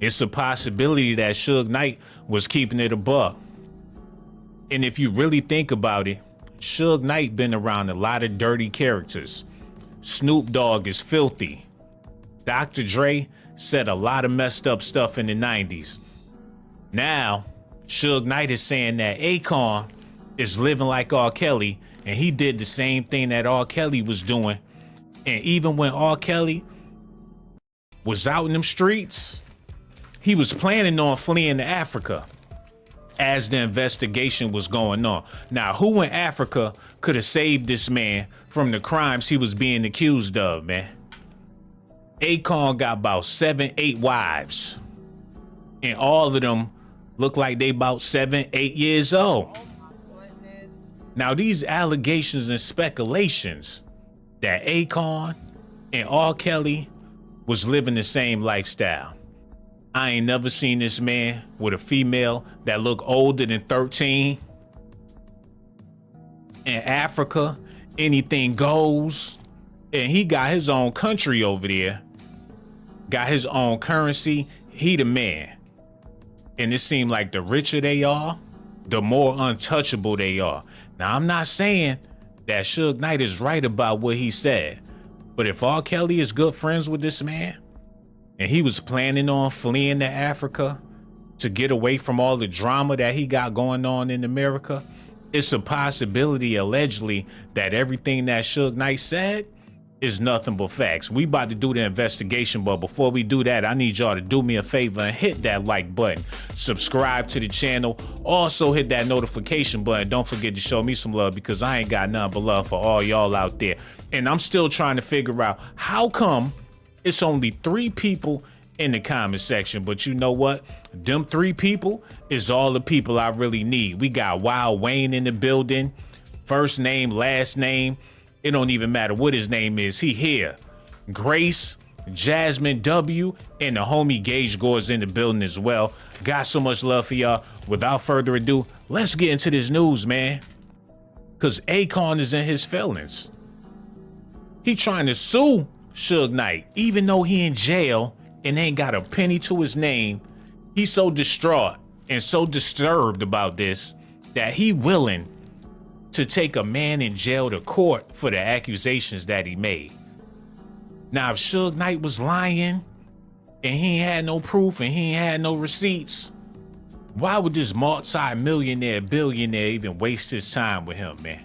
It's a possibility that Suge Knight was keeping it a buck. And if you really think about it, Suge Knight been around a lot of dirty characters. Snoop Dogg is filthy. Dr. Dre said a lot of messed up stuff in the 90s. Now, Suge Knight is saying that Akon is living like R. Kelly, and he did the same thing that R. Kelly was doing. And even when R. Kelly was out in them streets, he was planning on fleeing to Africa as the investigation was going on. Now, who in Africa could have saved this man from the crimes he was being accused of, man? Akon got about 7, 8 wives, and all of them look like they about 7, 8 years old. Now, these allegations and speculations that Akon and R. Kelly was living the same lifestyle. I ain't never seen this man with a female that look older than 13. In Africa, anything goes. And he got his own country over there. Got his own currency. He the man. And it seemed like the richer they are, the more untouchable they are. Now, I'm not saying that Suge Knight is right about what he said. But if R. Kelly is good friends with this man, and he was planning on fleeing to Africa to get away from all the drama that he got going on in America, it's a possibility, allegedly, that everything that Suge Knight said is nothing but facts. We about to do the investigation, but before we do that, I need y'all to do me a favor and hit that like button. Subscribe to the channel. Also hit that notification button. Don't forget to show me some love, because I ain't got nothing but love for all y'all out there. And I'm still trying to figure out how come it's only 3 people in the comment section, but you know what? Them 3 people is all the people I really need. We got Wild Wayne in the building. First name, last name. It don't even matter what his name is. He here. Grace, Jasmine W, and the homie Gage Gore's in the building as well. Got so much love for y'all. Without further ado, let's get into this news, man. Cause Akon is in his feelings. He trying to sue Suge Knight, even though he in jail and ain't got a penny to his name. He's so distraught and so disturbed about this that he willing to take a man in jail to court for the accusations that he made. Now, if Suge Knight was lying and he ain't had no proof and he ain't had no receipts, why would this multi-millionaire, billionaire even waste his time with him, man?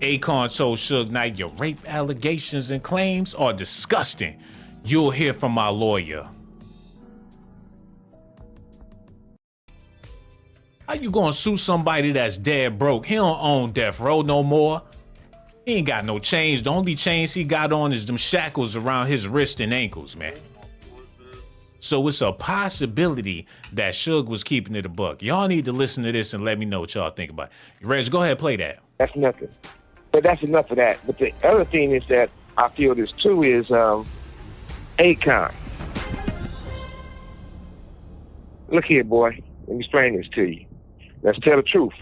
Akon told Suge Knight, your rape allegations and claims are disgusting. You'll hear from my lawyer. How you gonna sue somebody that's dead broke? He don't own death row no more. He ain't got no chains. The only chains he got on is them shackles around his wrist and ankles, man. So it's a possibility that Suge was keeping it a buck. Y'all need to listen to this and let me know what y'all think about it. Reg, go ahead, play that. That's nothing. But that's enough of that. But the other thing is that I feel this too is Akon. Look here, boy. Let me explain this to you. Let's tell the truth.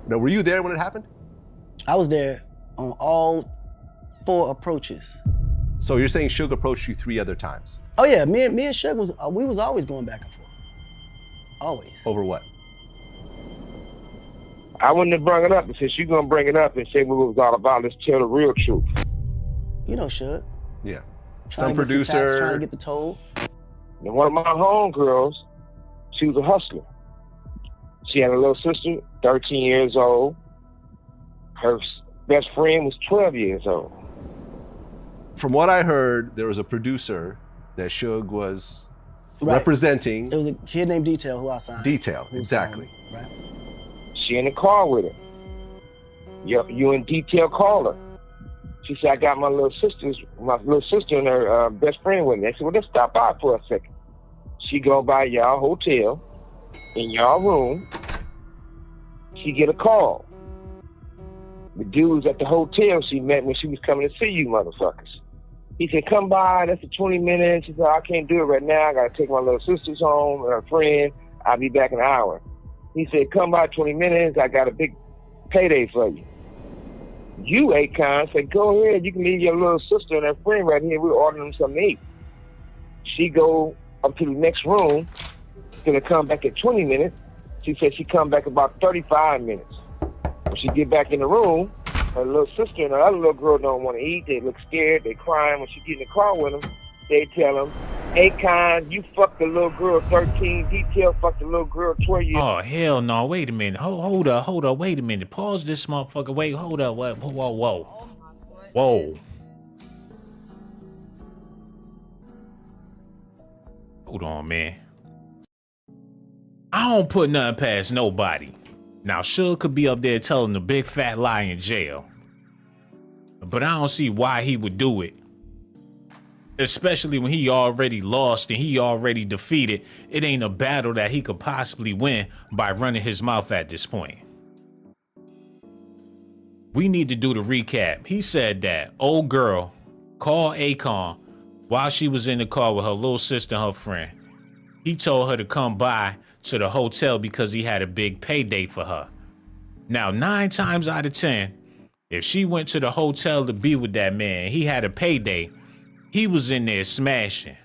Now, were you there when it happened? I was there on all 4 approaches. So you're saying Suge approached you 3 other times? Oh yeah, me and Suge we was always going back and forth. Always. Over what? I wouldn't have brought it up, but since you're gonna bring it up and say what it was all about, let's tell the real truth. You know Suge. Yeah. Some producer trying to get the toll. And one of my homegirls, she was a hustler. She had a little sister, 13 years old. Her best friend was 12 years old. From what I heard, there was a producer that Suge was representing. It was a kid named Detail who I signed. Detail, exactly. Right. She in the car with her. You and Detail call her. She said, I got my little sister and her best friend with me. I said, well, let's stop by for a second. She go by y'all hotel, in y'all room. She get a call. The dude was at the hotel she met when she was coming to see you motherfuckers. He said, come by, that's for 20 minutes. She said, I can't do it right now. I gotta take my little sister's home and her friend. I'll be back in an hour. He said, come by 20 minutes. I got a big payday for you. You, Akon, said, go ahead. You can leave your little sister and her friend right here. We're ordering them something to eat. She go up to the next room. Gonna come back at 20 minutes. She said she come back about 35 minutes. When she get back in the room, her little sister and her other little girl don't want to eat. They look scared. They crying. When she get in the car with them, they tell them, Akon, you fucked the little girl 13. Detail fucked the little girl 12 years. Oh, hell no. Wait a minute. Hold up. Wait a minute. Pause this motherfucker. Wait, hold up. Whoa. Hold on, man. I don't put nothing past nobody. Now, Suge could be up there telling a big fat lie in jail. But I don't see why he would do it. Especially when he already lost and he already defeated. It ain't a battle that he could possibly win by running his mouth at this point. We need to do the recap. He said that old girl called Akon while she was in the car with her little sister and her friend. He told her to come by to the hotel because he had a big payday for her. Now, 9 times out of 10, if she went to the hotel to be with that man, he had a payday, he was in there smashing.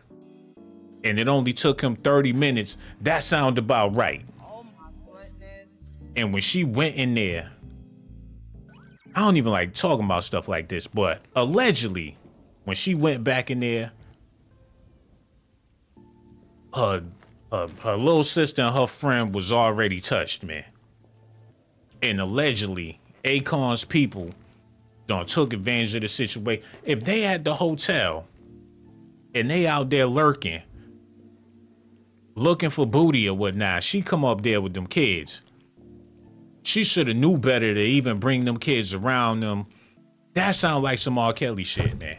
And it only took him 30 minutes. That sounded about right. Oh my goodness. And when she went in there, I don't even like talking about stuff like this, but allegedly, when she went back in there, her little sister and her friend was already touched, man. And allegedly, Akon's people done took advantage of the situation. If they at the hotel and they out there lurking, looking for booty or whatnot, she come up there with them kids. She should have knew better to even bring them kids around them. That sounds like some R. Kelly shit, man.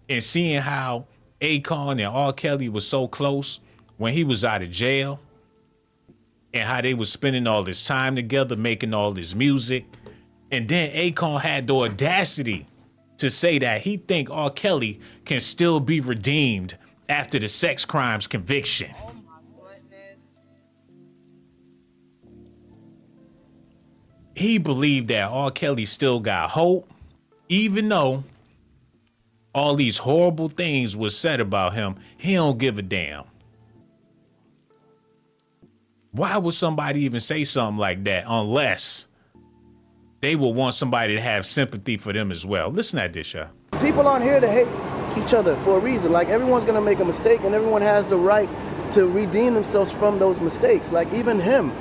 And seeing how Akon and R. Kelly was so close when he was out of jail, and how they was spending all this time together making all this music. And then Akon had the audacity to say that he think R. Kelly can still be redeemed after the sex crimes conviction. Oh my goodness. He believed that R. Kelly still got hope, even though all these horrible things was said about him. He don't give a damn. Why would somebody even say something like that unless they would want somebody to have sympathy for them as well? Listen at this, y'all. People aren't here to hate each other for a reason. Like, everyone's gonna make a mistake and everyone has the right to redeem themselves from those mistakes. Like, even him,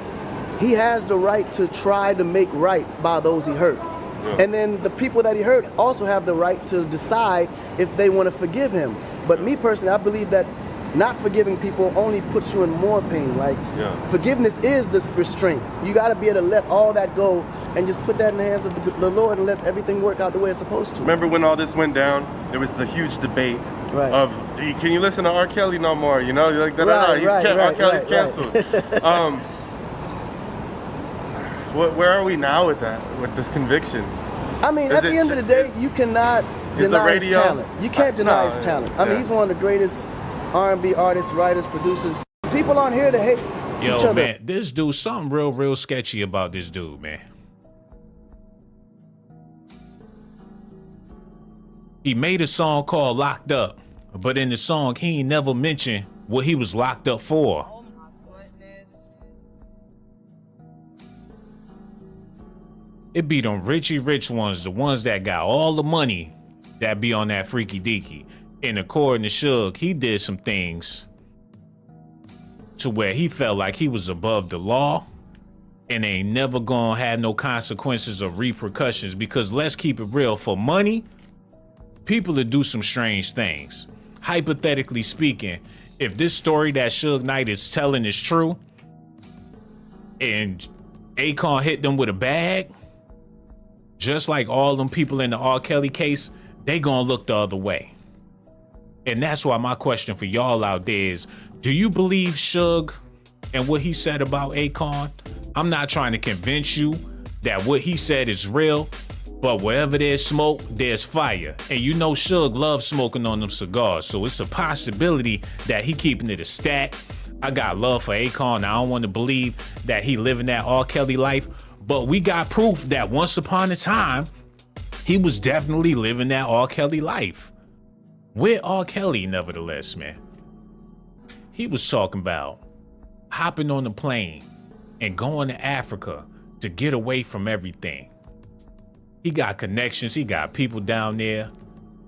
he has the right to try to make right by those he hurt. Yeah. And then the people that he hurt also have the right to decide if they want to forgive him. But me personally, I believe that not forgiving people only puts you in more pain. Like, forgiveness is this restraint. You got to be able to let all that go and just put that in the hands of the Lord and let everything work out the way it's supposed to. Remember when all this went down, there was the huge debate of, can you listen to R. Kelly no more? You know, like, R. Kelly's canceled. Where are we now with that, with this conviction? I mean, at the end of the day, you cannot deny his talent. You can't deny his talent. I mean, he's one of the greatest R&B artists, writers, producers. People aren't here to hate each other. Yo, man, this dude, something real sketchy about this dude, man. He made a song called Locked Up, but in the song, he ain't never mentioned what he was locked up for. Oh my goodness. It be them rich ones, the ones that got all the money that be on that freaky deaky. And according to Suge, he did some things to where he felt like he was above the law and ain't never gonna have no consequences or repercussions, because let's keep it real, for money, people that do some strange things. Hypothetically speaking, if this story that Suge Knight is telling is true and Akon hit them with a bag, just like all them people in the R. Kelly case, they gonna look the other way. And that's why my question for y'all out there is, do you believe Suge and what he said about Akon? I'm not trying to convince you that what he said is real, but wherever there's smoke, there's fire. And you know Suge loves smoking on them cigars, so it's a possibility that he keeping it a stack. I got love for Akon. I don't want to believe that he living that R. Kelly life, but we got proof that once upon a time, he was definitely living that R. Kelly life. With R. Kelly, nevertheless, man. He was talking about hopping on the plane and going to Africa to get away from everything. He got connections. He got people down there.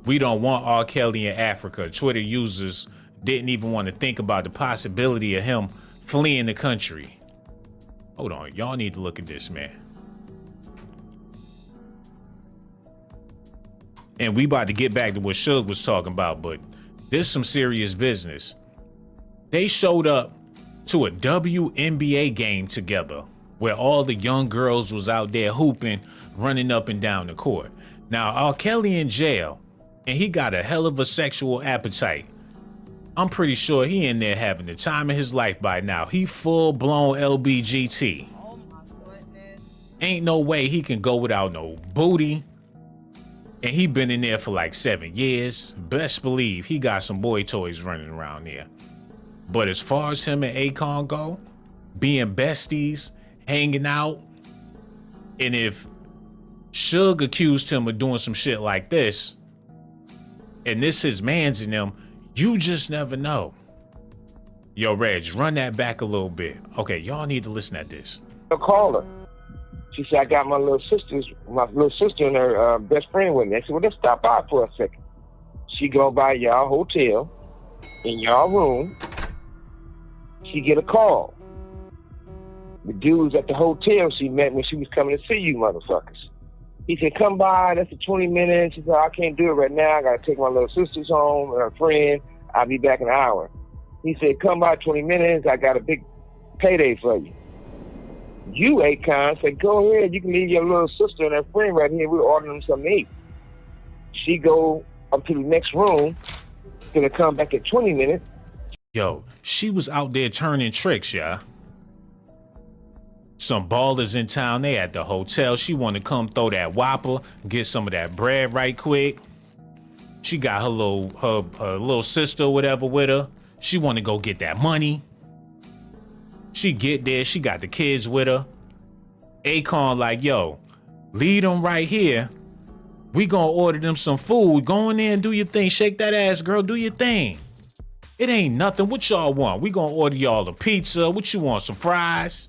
We don't want R. Kelly in Africa. Twitter users didn't even want to think about the possibility of him fleeing the country. Hold on. Y'all need to look at this, man. And we about to get back to what Suge was talking about, but this some serious business. They showed up to a WNBA game together where all the young girls was out there hooping, running up and down the court. Now, R. Kelly in jail, and he got a hell of a sexual appetite. I'm pretty sure he in there having the time of his life by now. He full-blown LBGT. Oh my goodness. Ain't no way he can go without no booty. And he been in there for like 7 years. Best believe he got some boy toys running around there. But as far as him and Akon go, being besties, hanging out, and if Suge accused him of doing some shit like this, and this his mans in them, you just never know. Yo, Reg, run that back a little bit. Okay, y'all need to listen at this. I call her. She said, I got my little sister and her best friend with me. I said, well, let's stop by for a second. She go by y'all hotel, in y'all room. She get a call. The dudes at the hotel she met when she was coming to see you motherfuckers. He said, come by, that's for 20 minutes. She said, I can't do it right now. I got to take my little sisters home and her friend. I'll be back in an hour. He said, come by 20 minutes. I got a big payday for you. You, Akon, said, go ahead. You can leave your little sister and her friend right here. We're ordering them something to eat. She go up to the next room. Gonna come back at 20 minutes. Yo, she was out there turning tricks, y'all. Some ballers in town, they at the hotel. She want to come throw that whopper, get some of that bread right quick. She got her little sister or whatever with her. She want to go get that money. She get there, she got the kids with her. Akon like, yo, leave them right here. We gonna order them some food. Go in there and do your thing. Shake that ass, girl, do your thing. It ain't nothing. What y'all want? We gonna order y'all a pizza. What you want, some fries?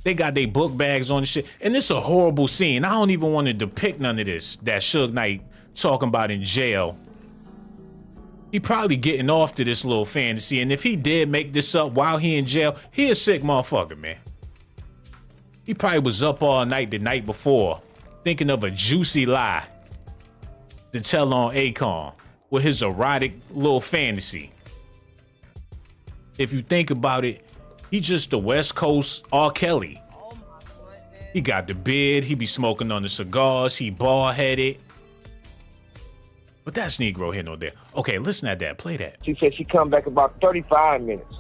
They got their book bags on the shit. And it's a horrible scene. I don't even want to depict none of this that Suge Knight talking about in jail. He probably getting off to this little fantasy. And if he did make this up while he in jail, he a sick motherfucker, man. He probably was up all night the night before, thinking of a juicy lie to tell on Akon with his erotic little fantasy. If you think about it, he just the West Coast R. Kelly. Oh my goodness. He got the beard, he be smoking on the cigars, he bald-headed. But that's Negro here, no there. Okay, listen at that, play that. She said she come back about 35 minutes.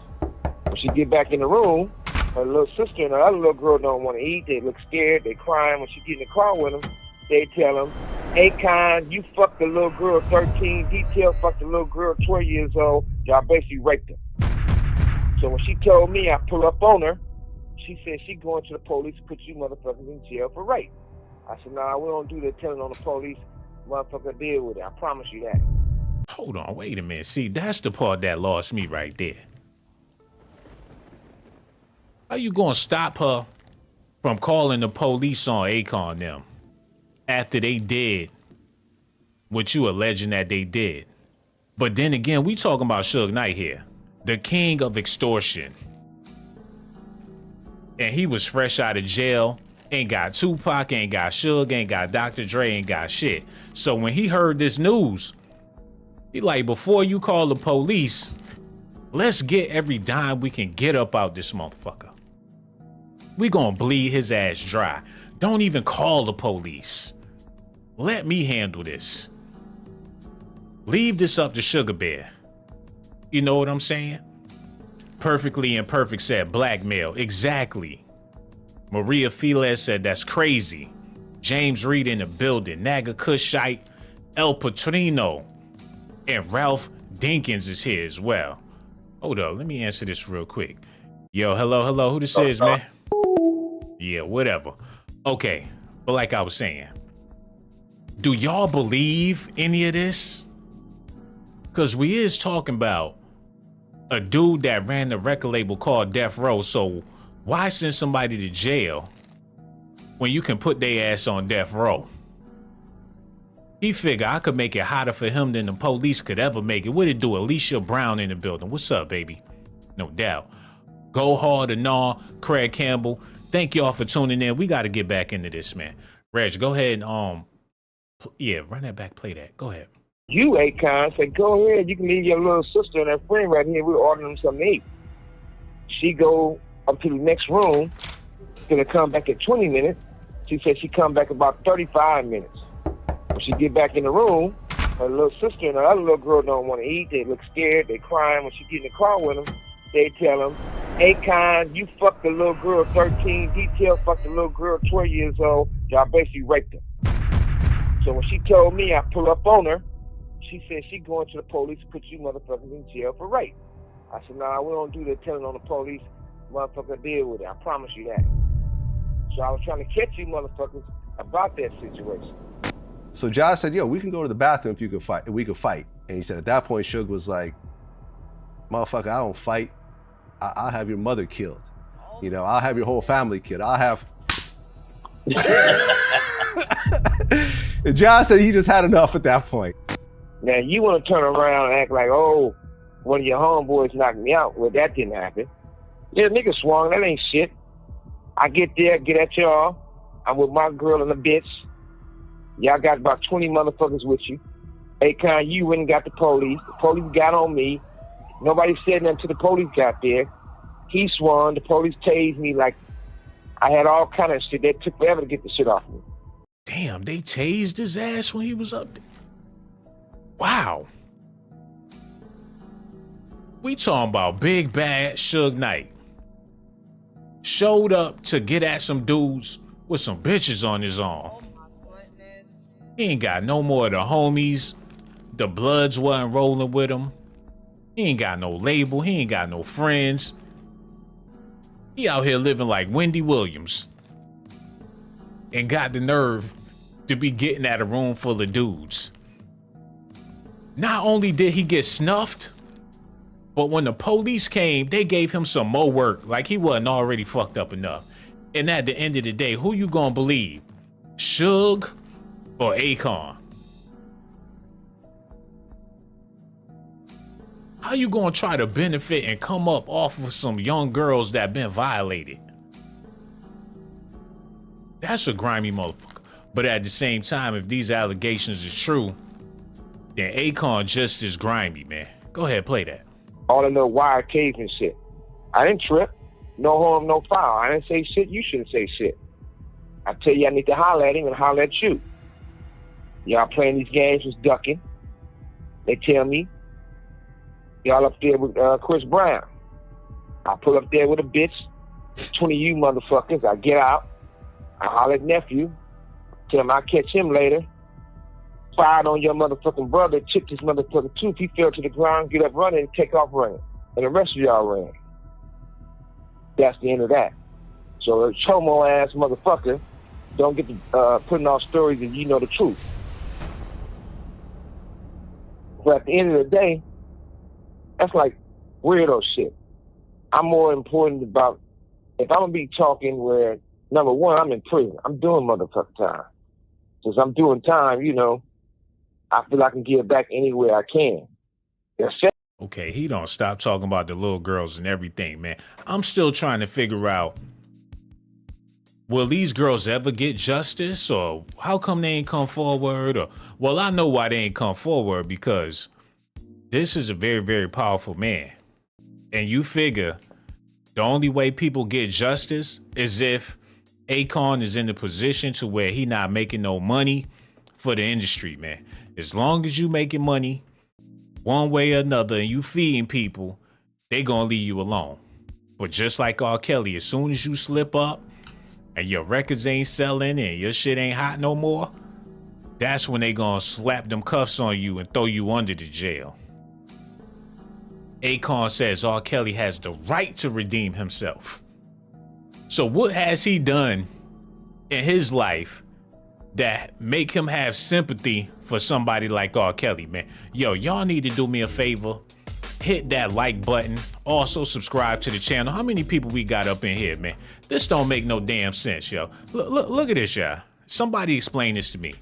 When she get back in the room, her little sister and her other little girl don't want to eat. They look scared, they crying. When she get in the car with them, they tell him, Akon, you fucked the little girl 13, Detail fucked the little girl 12 years old. Y'all basically raped her. So when she told me I pull up on her, she said she going to the police to put you motherfuckers in jail for rape. I said, nah, we don't do that telling on the police. Motherfucker, deal with it. I promise you that. Hold on, wait a minute. See, that's the part that lost me right there. How you gonna stop her from calling the police on Akon them after they did what you alleging that they did? But then again, we talking about Suge Knight here, the king of extortion. And he was fresh out of jail. Ain't got Tupac, ain't got Suge, ain't got Dr. Dre, ain't got shit. So when he heard this news, he like, before you call the police, let's get every dime we can get up out this motherfucker. We gonna bleed his ass dry. Don't even call the police. Let me handle this. Leave this up to Sugar Bear. You know what I'm saying? Perfectly Imperfect said blackmail. Exactly. Maria Felix said that's crazy. James Reed in the building. Naga Kushite, El Patrino, and Ralph Dinkins is here as well. Hold up, let me answer this real quick. Yo, hello, who this is, man? Yeah, whatever. Okay, but like I was saying, do y'all believe any of this? Because we is talking about a dude that ran the record label called Death Row. So why send somebody to jail when you can put their ass on death row? He figured I could make it hotter for him than the police could ever make it. What it do? Alicia Brown in the building. What's up, baby? No doubt. Go Hard and all. Craig Campbell. Thank y'all for tuning in. We got to get back into this, man. Reg, go ahead and yeah, run that back. Play that. Go ahead. You, Akon, said, go ahead. You can leave your little sister and her friend right here. We're ordering them something to eat. She go up to the next room. Gonna come back in 20 minutes. She said she come back about 35 minutes. When she get back in the room, her little sister and her other little girl don't want to eat. They look scared. They crying. When she get in the car with them, they tell them, Akon, you fucked the little girl 13. Detail fucked the little girl 12 years old. Y'all basically raped her. So when she told me, I pull up on her. She said she going to the police to put you motherfuckers in jail for rape. I said, nah, we don't do that telling on the police. Motherfucker, deal with it. I promise you that. So I was trying to catch you motherfuckers about that situation. So Josh said, yo, we can go to the bathroom if you can fight. We could fight. And he said at that point, Suge was like, motherfucker, I don't fight. I'll have your mother killed. You know, I'll have your whole family killed. I'll have... And Josh said he just had enough at that point. Now, you want to turn around and act like, oh, one of your homeboys knocked me out. Well, that didn't happen. Yeah, nigga swung. That ain't shit. I get there, get at y'all. I'm with my girl and the bitch. Y'all got about 20 motherfuckers with you. Akon, you went and got the police. The police got on me. Nobody said nothing till the police got there. He swung. The police tased me like I had all kind of shit. That took forever to get the shit off me. Damn, they tased his ass when he was up there. Wow. We talking about big bad Suge Knight. Showed up to get at some dudes with some bitches on his arm. Oh my goodness. He ain't got no more of the homies. The Bloods wasn't rolling with him. He ain't got no label. He ain't got no friends. He out here living like Wendy Williams. And got the nerve to be getting at a room full of dudes. Not only did he get snuffed, but when the police came, they gave him some more work, like he wasn't already fucked up enough. And at the end of the day, who you gonna believe? Suge or Akon? How you gonna try to benefit and come up off of some young girls that been violated? That's a grimy motherfucker. But at the same time, if these allegations are true, then Akon just as grimy, man. Go ahead, play that. All in the wire caves and shit. I didn't trip. No harm, no foul. I didn't say shit. You shouldn't say shit. I tell you, I need to holler at him and holler at you. Y'all playing these games was ducking. They tell me y'all up there with Chris Brown. I pull up there with a bitch. 20 of you motherfuckers. I get out. I holler at nephew. Tell him I'll catch him later. Fired on your motherfucking brother, chipped his motherfucking tooth. He fell to the ground, get up running, and take off running. And the rest of y'all ran. That's the end of that. So a chomo ass motherfucker don't get to putting off stories if you know the truth. But at the end of the day, that's like weirdo shit. I'm more important about, if I'm gonna be talking where, number one, I'm in prison. I'm doing motherfucking time. Since I'm doing time, you know, I feel I can give back anywhere I can. Okay, he don't stop talking about the little girls and everything, man. I'm still trying to figure out, will these girls ever get justice, or how come they ain't come forward? Or, well, I know why they ain't come forward, because this is a very, very powerful man. And you figure the only way people get justice is if Akon is in the position to where he not making no money for the industry, man. As long as you making money one way or another and you feeding people, they gonna leave you alone. But just like R. Kelly, as soon as you slip up and your records ain't selling and your shit ain't hot no more, that's when they gonna slap them cuffs on you and throw you under the jail. Akon says R. Kelly has the right to redeem himself. So what has he done in his life that make him have sympathy for somebody like R. Kelly, man? Yo, y'all need to do me a favor. hit that like button. Also subscribe to the channel. How many people we got up in here, man? This don't make no damn sense, yo. Look at this, y'all. Somebody explain this to me.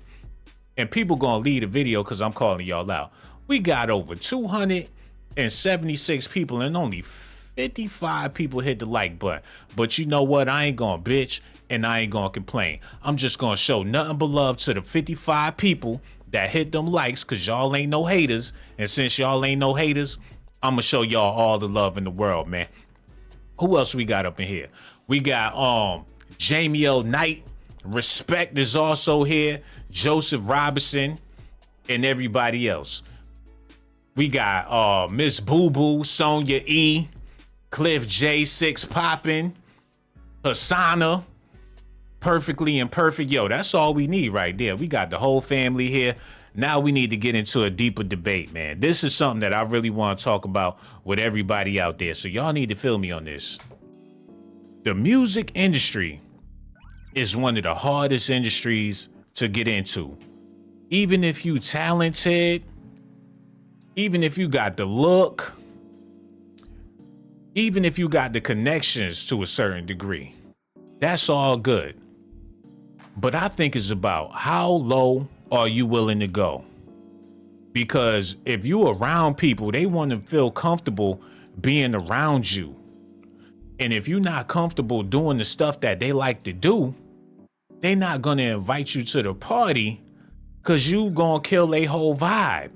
And people gonna leave the video because I'm calling y'all out. We got over 276 people and only 55 people hit the like button. But you know what? I ain't gonna bitch and I ain't gonna complain. I'm just gonna show nothing but love to the 55 people that hit them likes, because y'all ain't no haters. And since y'all ain't no haters, I'm gonna show y'all all the love in the world, man. Who else we got up in here? We got Jamie L. Knight. Respect is also here. Joseph Robinson and everybody else. We got Miss Boo Boo, Sonia E, Cliff J6 Poppin', Hasana, Perfectly Imperfect. Yo, that's all we need right there. We got the whole family here. Now we need to get into a deeper debate, man. This is something that I really want to talk about with everybody out there. So y'all need to feel me on this. The music industry is one of the hardest industries to get into. Even if you talented, even if you got the look, even if you got the connections to a certain degree, that's all good. But I think it's about how low are you willing to go? Because if you around people, they want to feel comfortable being around you. And if you're not comfortable doing the stuff that they like to do, they not going to invite you to the party because you going to kill a whole vibe.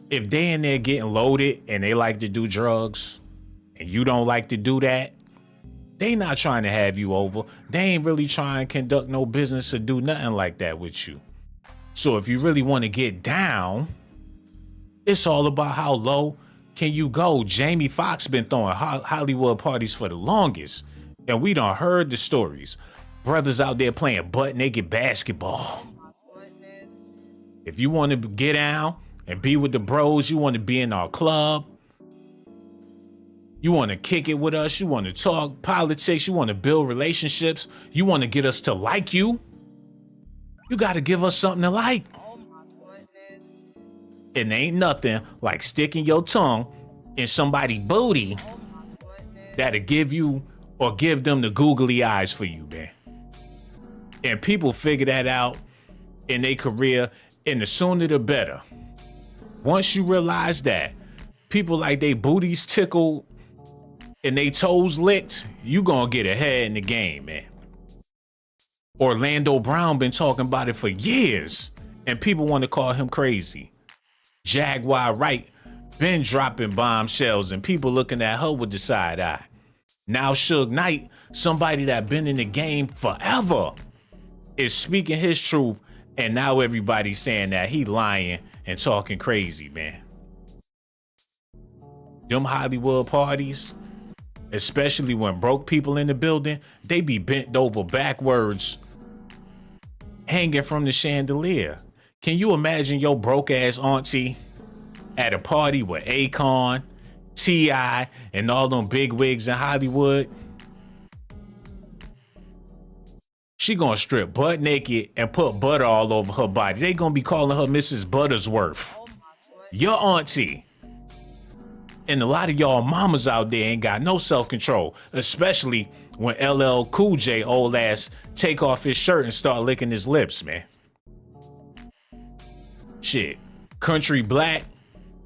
If they in there getting loaded and they like to do drugs and you don't like to do that, they not trying to have you over. They ain't really trying to conduct no business or do nothing like that with you. So if you really want to get down, it's all about how low can you go. Jamie Foxx been throwing Hollywood parties for the longest. And we done heard the stories. Brothers out there playing butt naked basketball. If you want to get down and be with the bros, you want to be in our club, you want to kick it with us, you want to talk politics, you want to build relationships, you want to get us to like you, you got to give us something to like. And there ain't nothing like sticking your tongue in somebody's booty that'll give you or give them the googly eyes for you, man. And people figure that out in their career, and the sooner the better. Once you realize that people like they booties tickled and they toes licked, you gonna get ahead in the game, man. Orlando Brown been talking about it for years, and people want to call him crazy. Jaguar Wright been dropping bombshells, and people looking at her with the side eye. Now Suge Knight, somebody that been in the game forever, is speaking his truth, and now everybody's saying that he lying and talking crazy, man. Them Hollywood parties, especially when broke people in the building, they be bent over backwards, hanging from the chandelier. Can you imagine your broke ass auntie at a party with Akon, T.I., and all them big wigs in Hollywood? She gonna strip butt naked and put butter all over her body. They gonna be calling her Mrs. Buttersworth. Your auntie. And a lot of y'all mamas out there ain't got no self-control, especially when LL Cool J old ass take off his shirt and start licking his lips, man. Shit. Country Black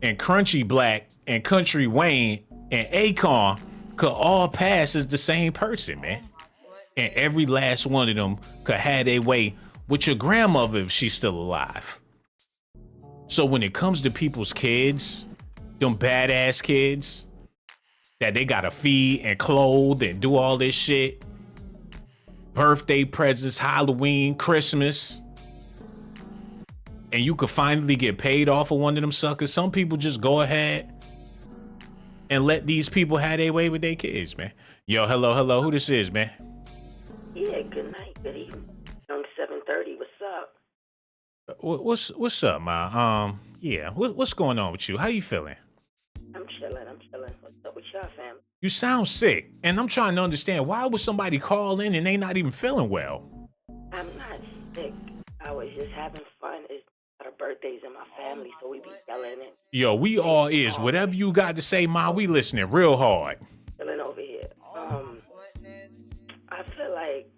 and Crunchy Black and Country Wayne and Akon could all pass as the same person, man. And every last one of them could have their way with your grandmother if she's still alive. So when it comes to people's kids, them badass kids that they gotta feed and clothe and do all this shit, birthday presents, Halloween, Christmas, and you could finally get paid off of one of them suckers, some people just go ahead and let these people have their way with their kids, man. Yo, hello, who this is, man? Yeah, good night, good evening. On 7:30, what's up? What's up, man? Yeah, what's going on with you? How you feeling? I'm chilling. What's up with y'all, fam? You sound sick, and I'm trying to understand, why would somebody call in and they not even feeling well? I'm not sick. I was just having fun. It's not a birthday birthdays in my family, so we be yelling and Yo, we all is. Whatever you got to say, Ma, we listening real hard. chilling over here. I feel like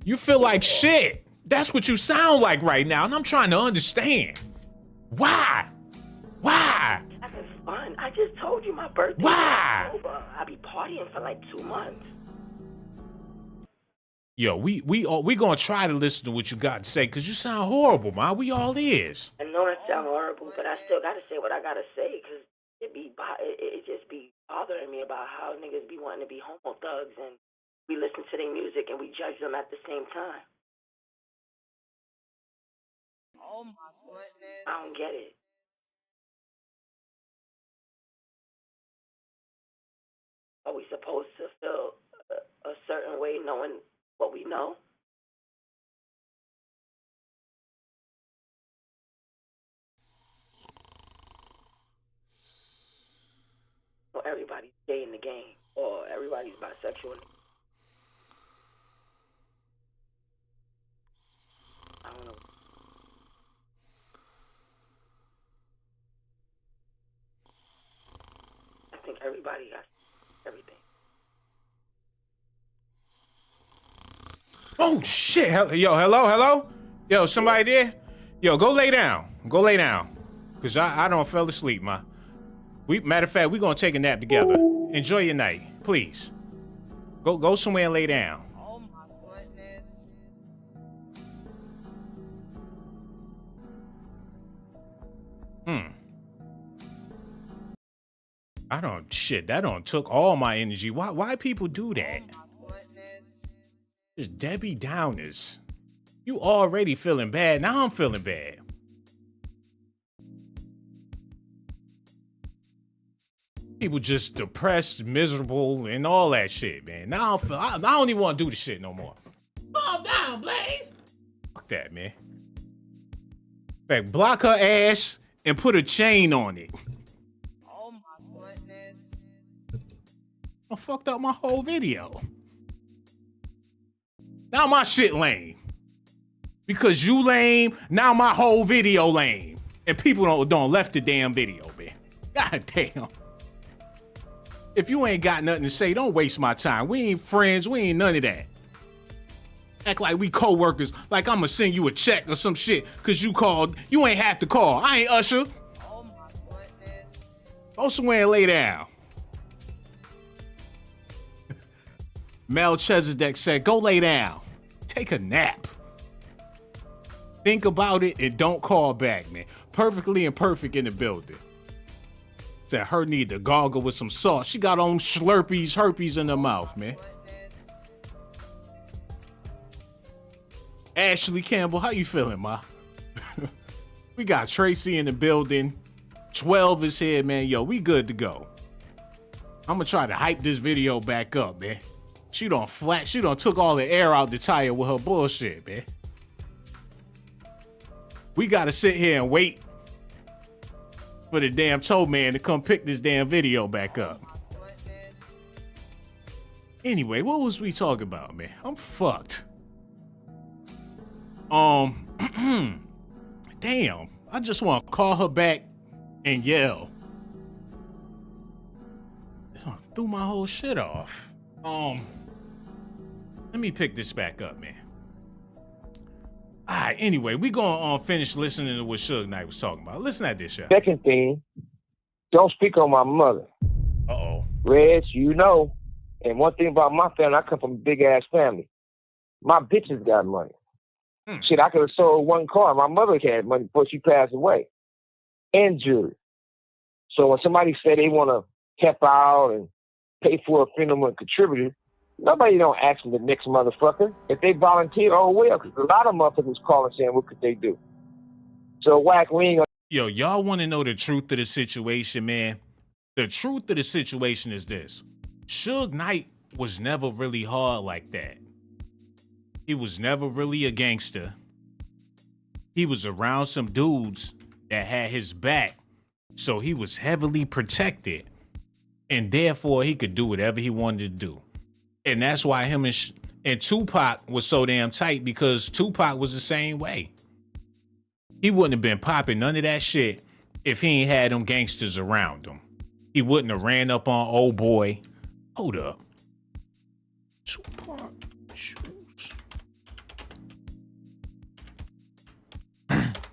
You feel like shit. That's what you sound like right now, and I'm trying to understand. Why? Why? having fun. I just told you my birthday Why? is over. I be partying for like 2 months. Yo, we gonna try to listen to what you got to say, cause you sound horrible, Ma. We all is. I know it sound horrible, but I still gotta say what I gotta say, cause it just be bothering me about how niggas be wanting to be homo thugs, and we listen to their music and we judge them at the same time. Oh my goodness. I don't get it. Are we supposed to feel a certain way knowing what we know? Or everybody's gay in the game, or everybody's bisexual. I don't know. I think everybody got everything. Oh shit! Yo, hello? Yo, somebody there? Yo, go lay down. Go lay down, cause I don't fell asleep, Ma. Matter of fact, we gonna take a nap together. Enjoy your night, please. Go somewhere and lay down. Oh my goodness. That don't took all my energy. Why people do that? Oh my goodness. Just Debbie Downers. You already feeling bad, now I'm feeling bad. People just depressed, miserable, and all that shit, man. Now I don't even want to do the shit no more. Calm down, Blaze. Fuck that, man. In fact, block her ass and put a chain on it. Oh my goodness. I fucked up my whole video. Now my shit lame. Because you lame, now my whole video lame. And people don't left the damn video, man. God damn. If you ain't got nothing to say, don't waste my time. We ain't friends, we ain't none of that. Act like we co-workers, like I'ma send you a check or some shit, cause you called. You ain't have to call. I ain't Usher. Oh my goodness. Go somewhere and lay down. Melchizedek said, go lay down. Take a nap. Think about it and don't call back, man. Perfectly imperfect in the building. Said her need to gargle with some salt. She got on Slurpees, herpes in her mouth, man. Ashley Campbell, how you feeling, Ma? We got Tracy in the building. 12 is here, man. Yo, we good to go. I'm gonna try to hype this video back up, man. She done took all the air out the tire with her bullshit, man. We gotta sit here and wait for the damn tow man to come pick this damn video back up. Anyway, what was we talking about, man? I'm fucked. Damn. I just want to call her back and yell. Threw my whole shit off. Let me pick this back up, man. Alright, anyway, we gonna finish listening to what Suge Knight was talking about. Listen at this shit. Second thing, don't speak on my mother. Uh-oh. Reg, you know. And one thing about my family, I come from a big ass family. My bitches got money. Shit, I could have sold one car. My mother had money before she passed away. And jewelry. So when somebody said they want to help out and pay for a funeral and contribute, nobody don't ask them the next motherfucker. If they volunteer, oh well, because a lot of motherfuckers calling saying, what could they do? So whack, we ain't gonna... Yo, y'all want to know the truth of the situation, man? The truth of the situation is this. Suge Knight was never really hard like that. He was never really a gangster. He was around some dudes that had his back, so he was heavily protected, and therefore he could do whatever he wanted to do. And that's why him and Tupac was so damn tight, because Tupac was the same way. He wouldn't have been popping none of that shit if he ain't had them gangsters around him. He wouldn't have ran up on old boy. Hold up. Tupac shoes.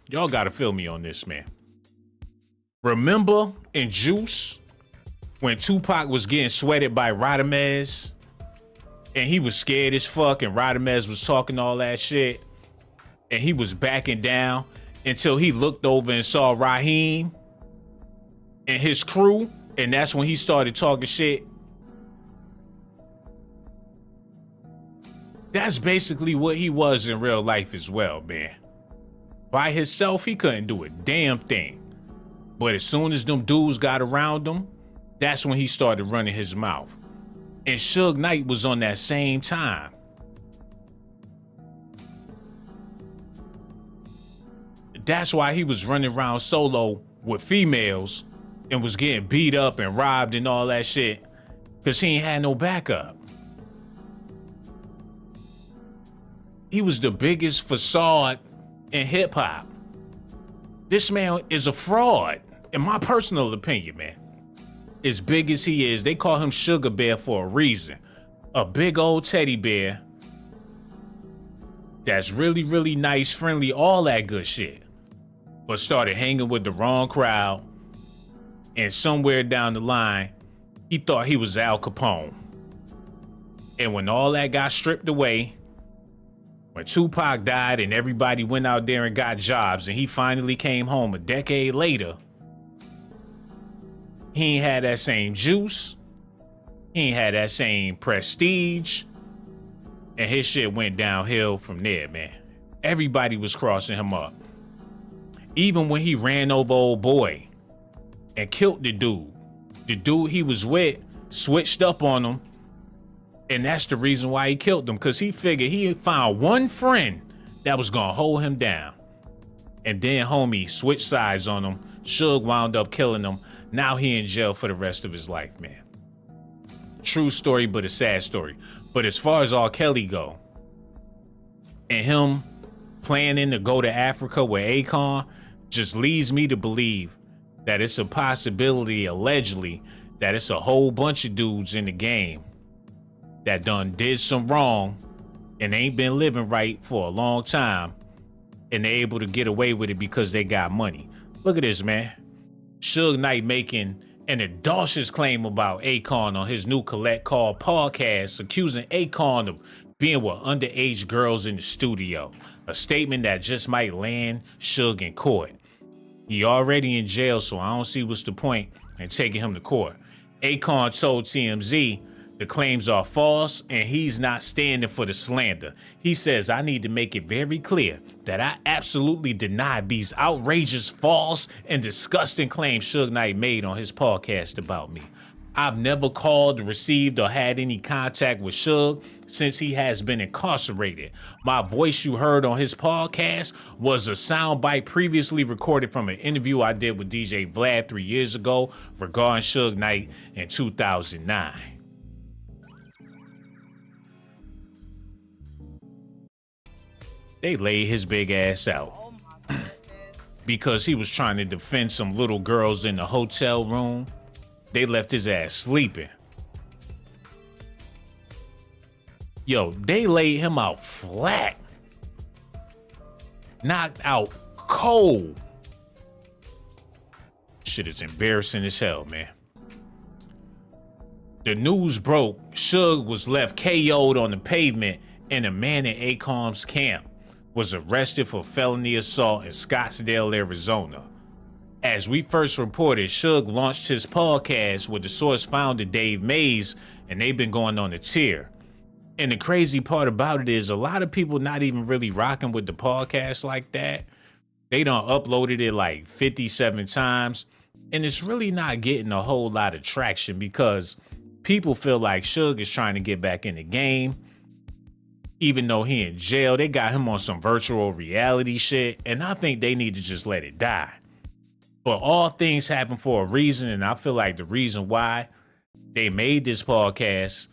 Y'all gotta feel me on this, man. Remember in Juice when Tupac was getting sweated by Rodamez and he was scared as fuck and Rodamez was talking all that shit and he was backing down until he looked over and saw Raheem and his crew, and that's when he started talking shit. That's basically what he was in real life as well, man. By himself, he couldn't do a damn thing. But as soon as them dudes got around him, that's when he started running his mouth. And Suge Knight was on that same time. That's why he was running around solo with females and was getting beat up and robbed and all that shit because he ain't had no backup. He was the biggest facade in hip hop. This man is a fraud, in my personal opinion, man. As big as he is, they call him Sugar Bear for a reason. A big old teddy bear that's really, really nice, friendly, all that good shit. But started hanging with the wrong crowd. And somewhere down the line, he thought he was Al Capone. And when all that got stripped away, when Tupac died and everybody went out there and got jobs and he finally came home a decade later, he ain't had that same juice. He ain't had that same prestige. And his shit went downhill from there, man. Everybody was crossing him up. Even when he ran over old boy and killed the dude he was with switched up on him. And that's the reason why he killed him, because he figured he had found one friend that was gonna hold him down. And then homie switched sides on him. Suge wound up killing him. Now he in jail for the rest of his life, man. True story, but a sad story. But as far as R. Kelly go, and him planning to go to Africa with Akon, just leads me to believe that it's a possibility, allegedly, that it's a whole bunch of dudes in the game that done did some wrong and ain't been living right for a long time, and they're able to get away with it because they got money. Look at this, man. Suge Knight making an audacious claim about Akon on his new Collect Call podcast, accusing Akon of being with underage girls in the studio. A statement that just might land Suge in court. He already in jail, so I don't see what's the point in taking him to court. Akon told TMZ the claims are false and he's not standing for the slander. He says, I need to make it very clear that I absolutely deny these outrageous, false, and disgusting claims Suge Knight made on his podcast about me. I've never called, received, or had any contact with Suge since he has been incarcerated. My voice you heard on his podcast was a soundbite previously recorded from an interview I did with DJ Vlad 3 years ago regarding Suge Knight in 2009. They laid his big ass out because he was trying to defend some little girls in the hotel room. They left his ass sleeping. Yo, they laid him out flat. Knocked out cold. Shit is embarrassing as hell, man. The news broke. Suge was left KO'd on the pavement, and a man in Akon's camp was arrested for felony assault in Scottsdale, Arizona. As we first reported, Suge launched his podcast with the Source founder Dave Mase, and they've been going on a tear. And the crazy part about it is a lot of people not even really rocking with the podcast like that. They done uploaded it like 57 times, and it's really not getting a whole lot of traction because people feel like Suge is trying to get back in the game. Even though he in jail, they got him on some virtual reality shit, and I think they need to just let it die. But all things happen for a reason, and I feel like the reason why they made this podcast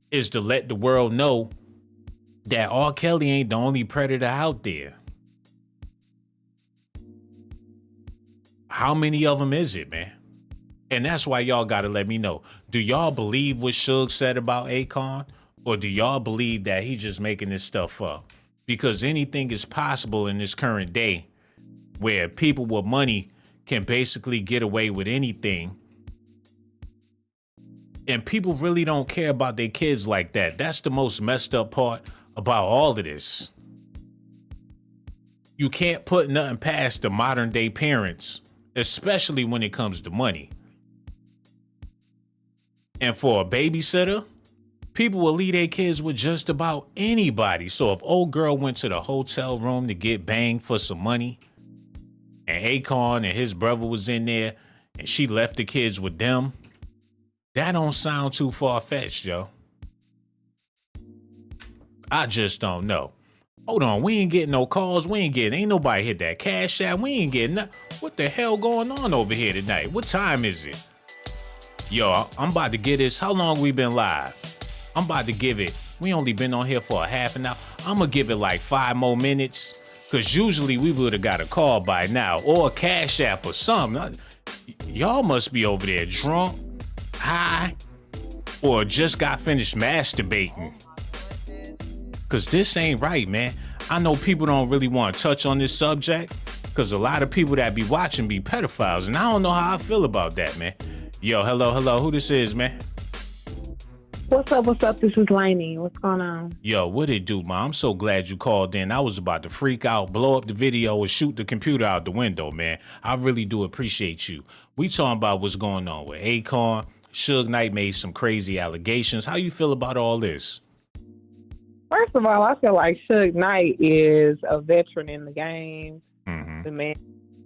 is to let the world know that R. Kelly ain't the only predator out there. How many of them is it, man? And that's why y'all got to let me know. Do y'all believe what Suge said about Akon? Or do y'all believe that he's just making this stuff up? Because anything is possible in this current day where people with money can basically get away with anything. And people really don't care about their kids like that. That's the most messed up part about all of this. You can't put nothing past the modern day parents, especially when it comes to money. And for a babysitter, people will leave their kids with just about anybody. So if old girl went to the hotel room to get banged for some money, and Akon and his brother was in there, and she left the kids with them, that don't sound too far-fetched, yo. I just don't know. Hold on, we ain't getting no calls. Ain't nobody hit that cash app. We ain't getting nothing. What the hell going on over here tonight? What time is it? Yo, I'm about to get this. How long we been live? I'm about to give it. We only been on here for a half an hour. I'm gonna give it like 5 more minutes. Cause usually we would have got a call by now or a cash app or something. Y'all must be over there drunk, high, or just got finished masturbating. Cause this ain't right, man. I know people don't really want to touch on this subject cause a lot of people that be watching be pedophiles, and I don't know how I feel about that, man. Yo, hello, who this is, man? What's up? This is Lainey. What's going on? Yo, what it do, man? I'm so glad you called in. I was about to freak out, blow up the video, and shoot the computer out the window, man. I really do appreciate you. We talking about what's going on with Akon. Suge Knight made some crazy allegations. How you feel about all this? First of all, I feel like Suge Knight is a veteran in the game. Mm-hmm. The man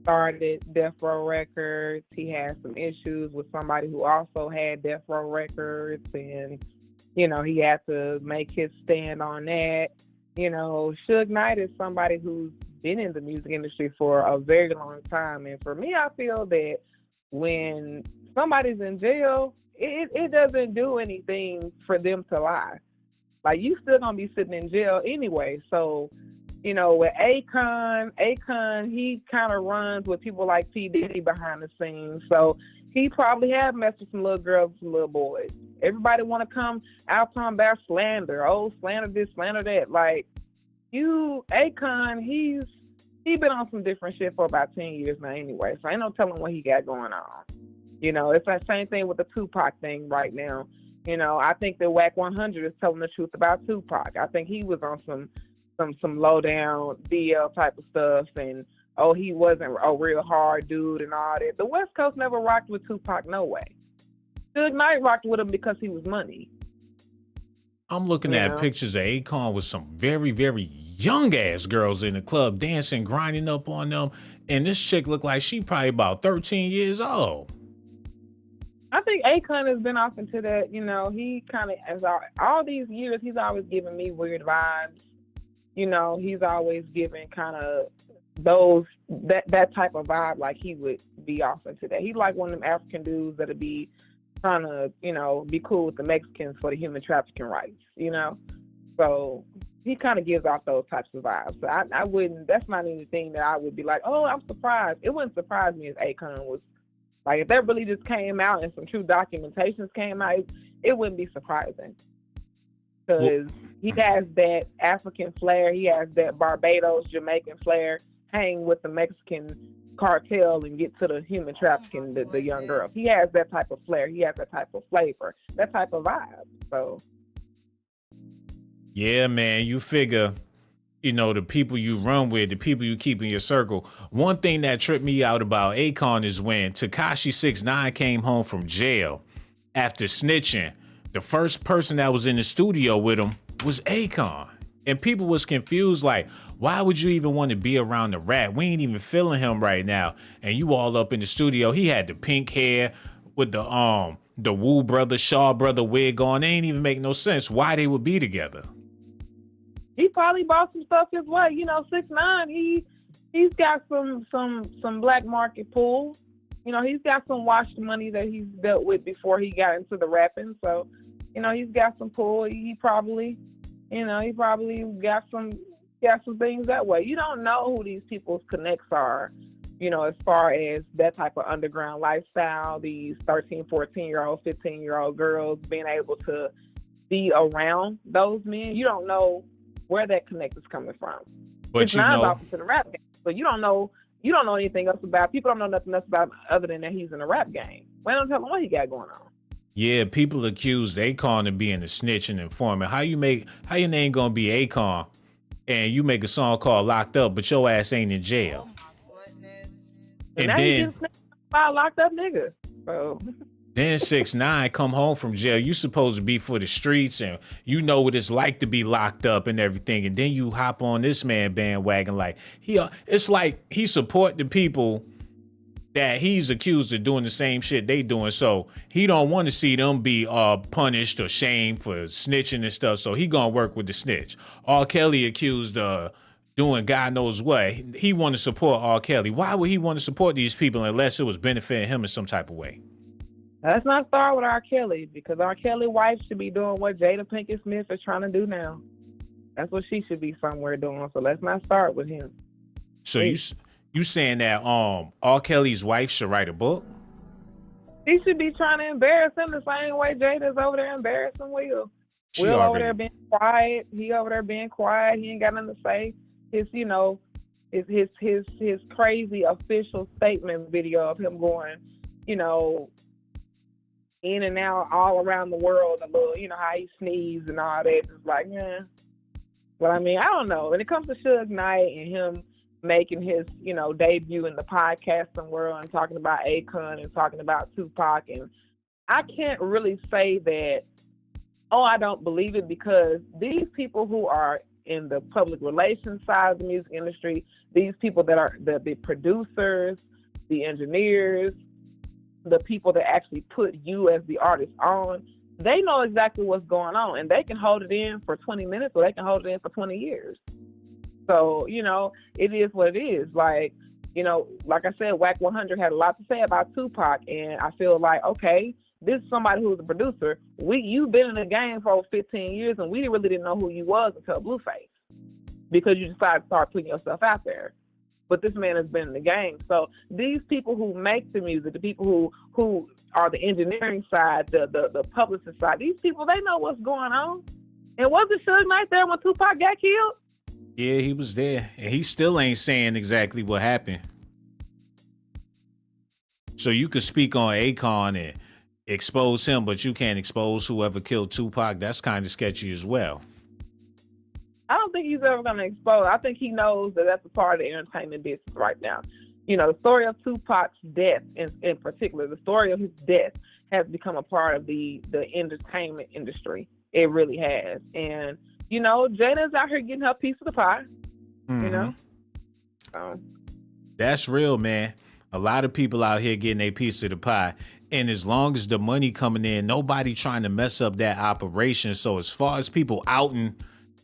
started Death Row Records. He had some issues with somebody who also had Death Row Records, and you know, he had to make his stand on that. You know, Suge Knight is somebody who's been in the music industry for a very long time. And for me, I feel that when somebody's in jail, it doesn't do anything for them to lie. Like, you still gonna be sitting in jail anyway. So, you know, with Akon, he kind of runs with people like P. Diddy behind the scenes. So he probably have messed with some little girls, some little boys. Everybody want to come out talking about slander. Oh, slander this, slander that. Like, Akon, he been on some different shit for about 10 years now anyway. So ain't no telling what he got going on. You know, it's that same thing with the Tupac thing right now. You know, I think that Wack 100 is telling the truth about Tupac. I think he was on some low down DL type of stuff, and he wasn't a real hard dude and all that. The West Coast never rocked with Tupac, no way. Suge Knight rocked with him because he was money. I'm looking at pictures of Akon with some very, very young ass girls in the club dancing, grinding up on them, and this chick looked like she probably about 13 years old. I think Akon has been off into that. You know, he kind of, as all these years, he's always giving me weird vibes. You know, he's always giving kind of that type of vibe, like he would be off into that. He's like one of them African dudes that'll be trying to, you know, be cool with the Mexicans for the human trafficking rights, you know? So he kind of gives off those types of vibes. So I wouldn't, that's not anything that I would be like, oh, I'm surprised. It wouldn't surprise me if Akon was, like, if that really just came out and some true documentations came out, it wouldn't be surprising. Because he has that African flair, he has that Barbados, Jamaican flair, hang with the Mexican cartel and get to the human trafficking, the young girls. He has that type of flair, he has that type of flavor, that type of vibe. So, yeah, man, you figure, you know, the people you run with, the people you keep in your circle. One thing that tripped me out about Akon is when Tekashi 6ix9ine came home from jail after snitching. The first person that was in the studio with him was Akon. And people was confused, like, why would you even want to be around the rat? We ain't even feeling him right now. And you all up in the studio. He had the pink hair with the Wu brother, Shaw brother wig on. They ain't even make no sense why they would be together. He probably bought some stuff his way. You know, 6ix9ine, he's got some black market pull. You know, he's got some washed money that he's dealt with before he got into the rapping. So, you know, he's got some pull. He probably got some things that way. You don't know who these people's connects are, as far as that type of underground lifestyle, these 13, 14-year-old, 15-year-old girls being able to be around those men, you don't know where that connect is coming from. But it's not in the rap game, but you don't know anything else about. People don't know nothing else about him other than that he's in the rap game. Well, don't tell them what he got going on. Yeah, people accuse Akon of being a snitch and informant. How your name gonna be Akon and you make a song called Locked Up, but your ass ain't in jail? Oh my goodness. And now then you just by a locked up nigga. So then 6ix9ine come home from jail. You supposed to be for the streets and you know what it's like to be locked up and everything. And then you hop on this man bandwagon like it's like he support the people that he's accused of doing the same shit they doing. So he don't want to see them be punished or shamed for snitching and stuff. So he gonna work with the snitch. R. Kelly accused of doing God knows what. He want to support R. Kelly. Why would he want to support these people unless it was benefiting him in some type of way? Let's not start with R. Kelly, because R. Kelly wife should be doing what Jada Pinkett Smith is trying to do now. That's what she should be somewhere doing. So let's not start with him. So you saying that R. Kelly's wife should write a book? She should be trying to embarrass him the same way Jada's over there embarrassing Will. Will over there being quiet. He over there being quiet. He ain't got nothing to say. His his crazy official statement video of him going, in and out all around the world, a little, how he sneezed and all that. Just like, yeah. But I mean, I don't know. When it comes to Suge Knight and him making his, debut in the podcasting world and talking about Akon and talking about Tupac, and I can't really say that, I don't believe it, because these people who are in the public relations side of the music industry, these people that are the producers, the engineers, the people that actually put you as the artist on, they know exactly what's going on, and they can hold it in for 20 minutes or they can hold it in for 20 years. So, it is what it is. Like, like I said, Wack 100 had a lot to say about Tupac, and I feel like, okay, this is somebody who's a producer. You've been in the game for over 15 years, and we really didn't know who you was until Blueface, because you decided to start putting yourself out there. But this man has been in the game. So these people who make the music, the people who are the engineering side, the publicist side, these people, they know what's going on. And wasn't Suge Knight there when Tupac got killed? Yeah, he was there. And he still ain't saying exactly what happened. So you could speak on Akon and expose him, but you can't expose whoever killed Tupac. That's kind of sketchy as well. I don't think he's ever going to expose. I think he knows that that's a part of the entertainment business right now. The story of Tupac's death, in particular, the story of his death has become a part of the entertainment industry. It really has. And, Jada's out here getting her piece of the pie, So. That's real, man. A lot of people out here getting a piece of the pie. And as long as the money coming in, nobody trying to mess up that operation. So as far as people outing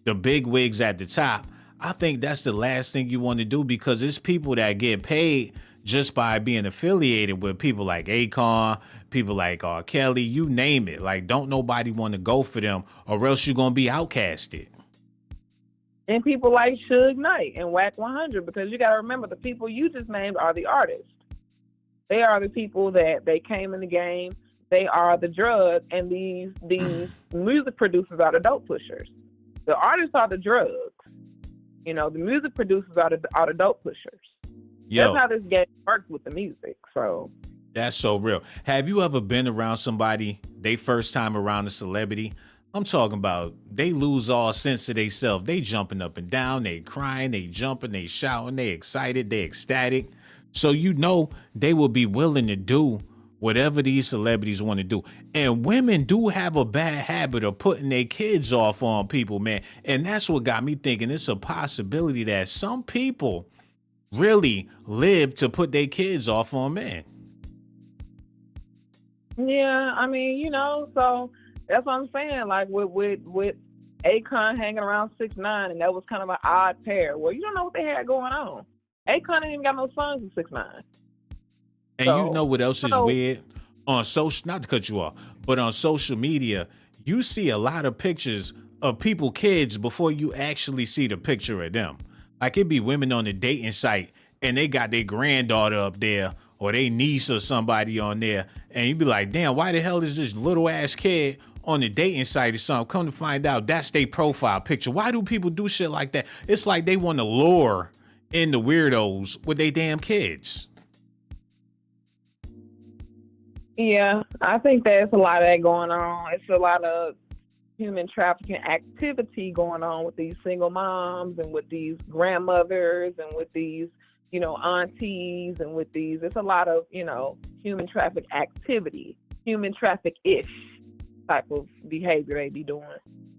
the big wigs at the top, I think that's the last thing you want to do, because it's people that get paid just by being affiliated with people like Akon, people like R. Kelly, you name it. Like, don't nobody want to go for them, or else you're going to be outcasted. And people like Suge Knight and Wack 100, because you got to remember, the people you just named are the artists. They are the people that they came in the game. They are the drug, and these music producers are the dope pushers. The artists are the drugs. The music producers are the dope pushers. Yo, that's how this game works with the music. So that's so real. Have you ever been around somebody, they first time around a celebrity? I'm talking about they lose all sense of themselves. They jumping up and down, they crying, they jumping, they shouting, they excited, they ecstatic. So they will be willing to do whatever these celebrities want to do. And women do have a bad habit of putting their kids off on people, man. And that's what got me thinking it's a possibility that some people really live to put their kids off on men. Yeah, I mean, so that's what I'm saying. Like with Akon hanging around 6ix9ine, and that was kind of an odd pair. Well, you don't know what they had going on. Akon ain't even got no sons with 6ix9ine. And so, what else is weird? On social, not to cut you off, but on social media, you see a lot of pictures of people, kids, before you actually see the picture of them. Like, it'd be women on the dating site and they got their granddaughter up there or their niece or somebody on there, and you be like, damn, why the hell is this little ass kid on the dating site or something? Come to find out, that's their profile picture. Why do people do shit like that? It's like they want to lure in the weirdos with their damn kids. Yeah, I think there's a lot of that going on. It's a lot of human trafficking activity going on with these single moms and with these grandmothers and with these, you know, aunties and with these. It's a lot of, you know, human traffic activity, human traffic-ish type of behavior they be doing.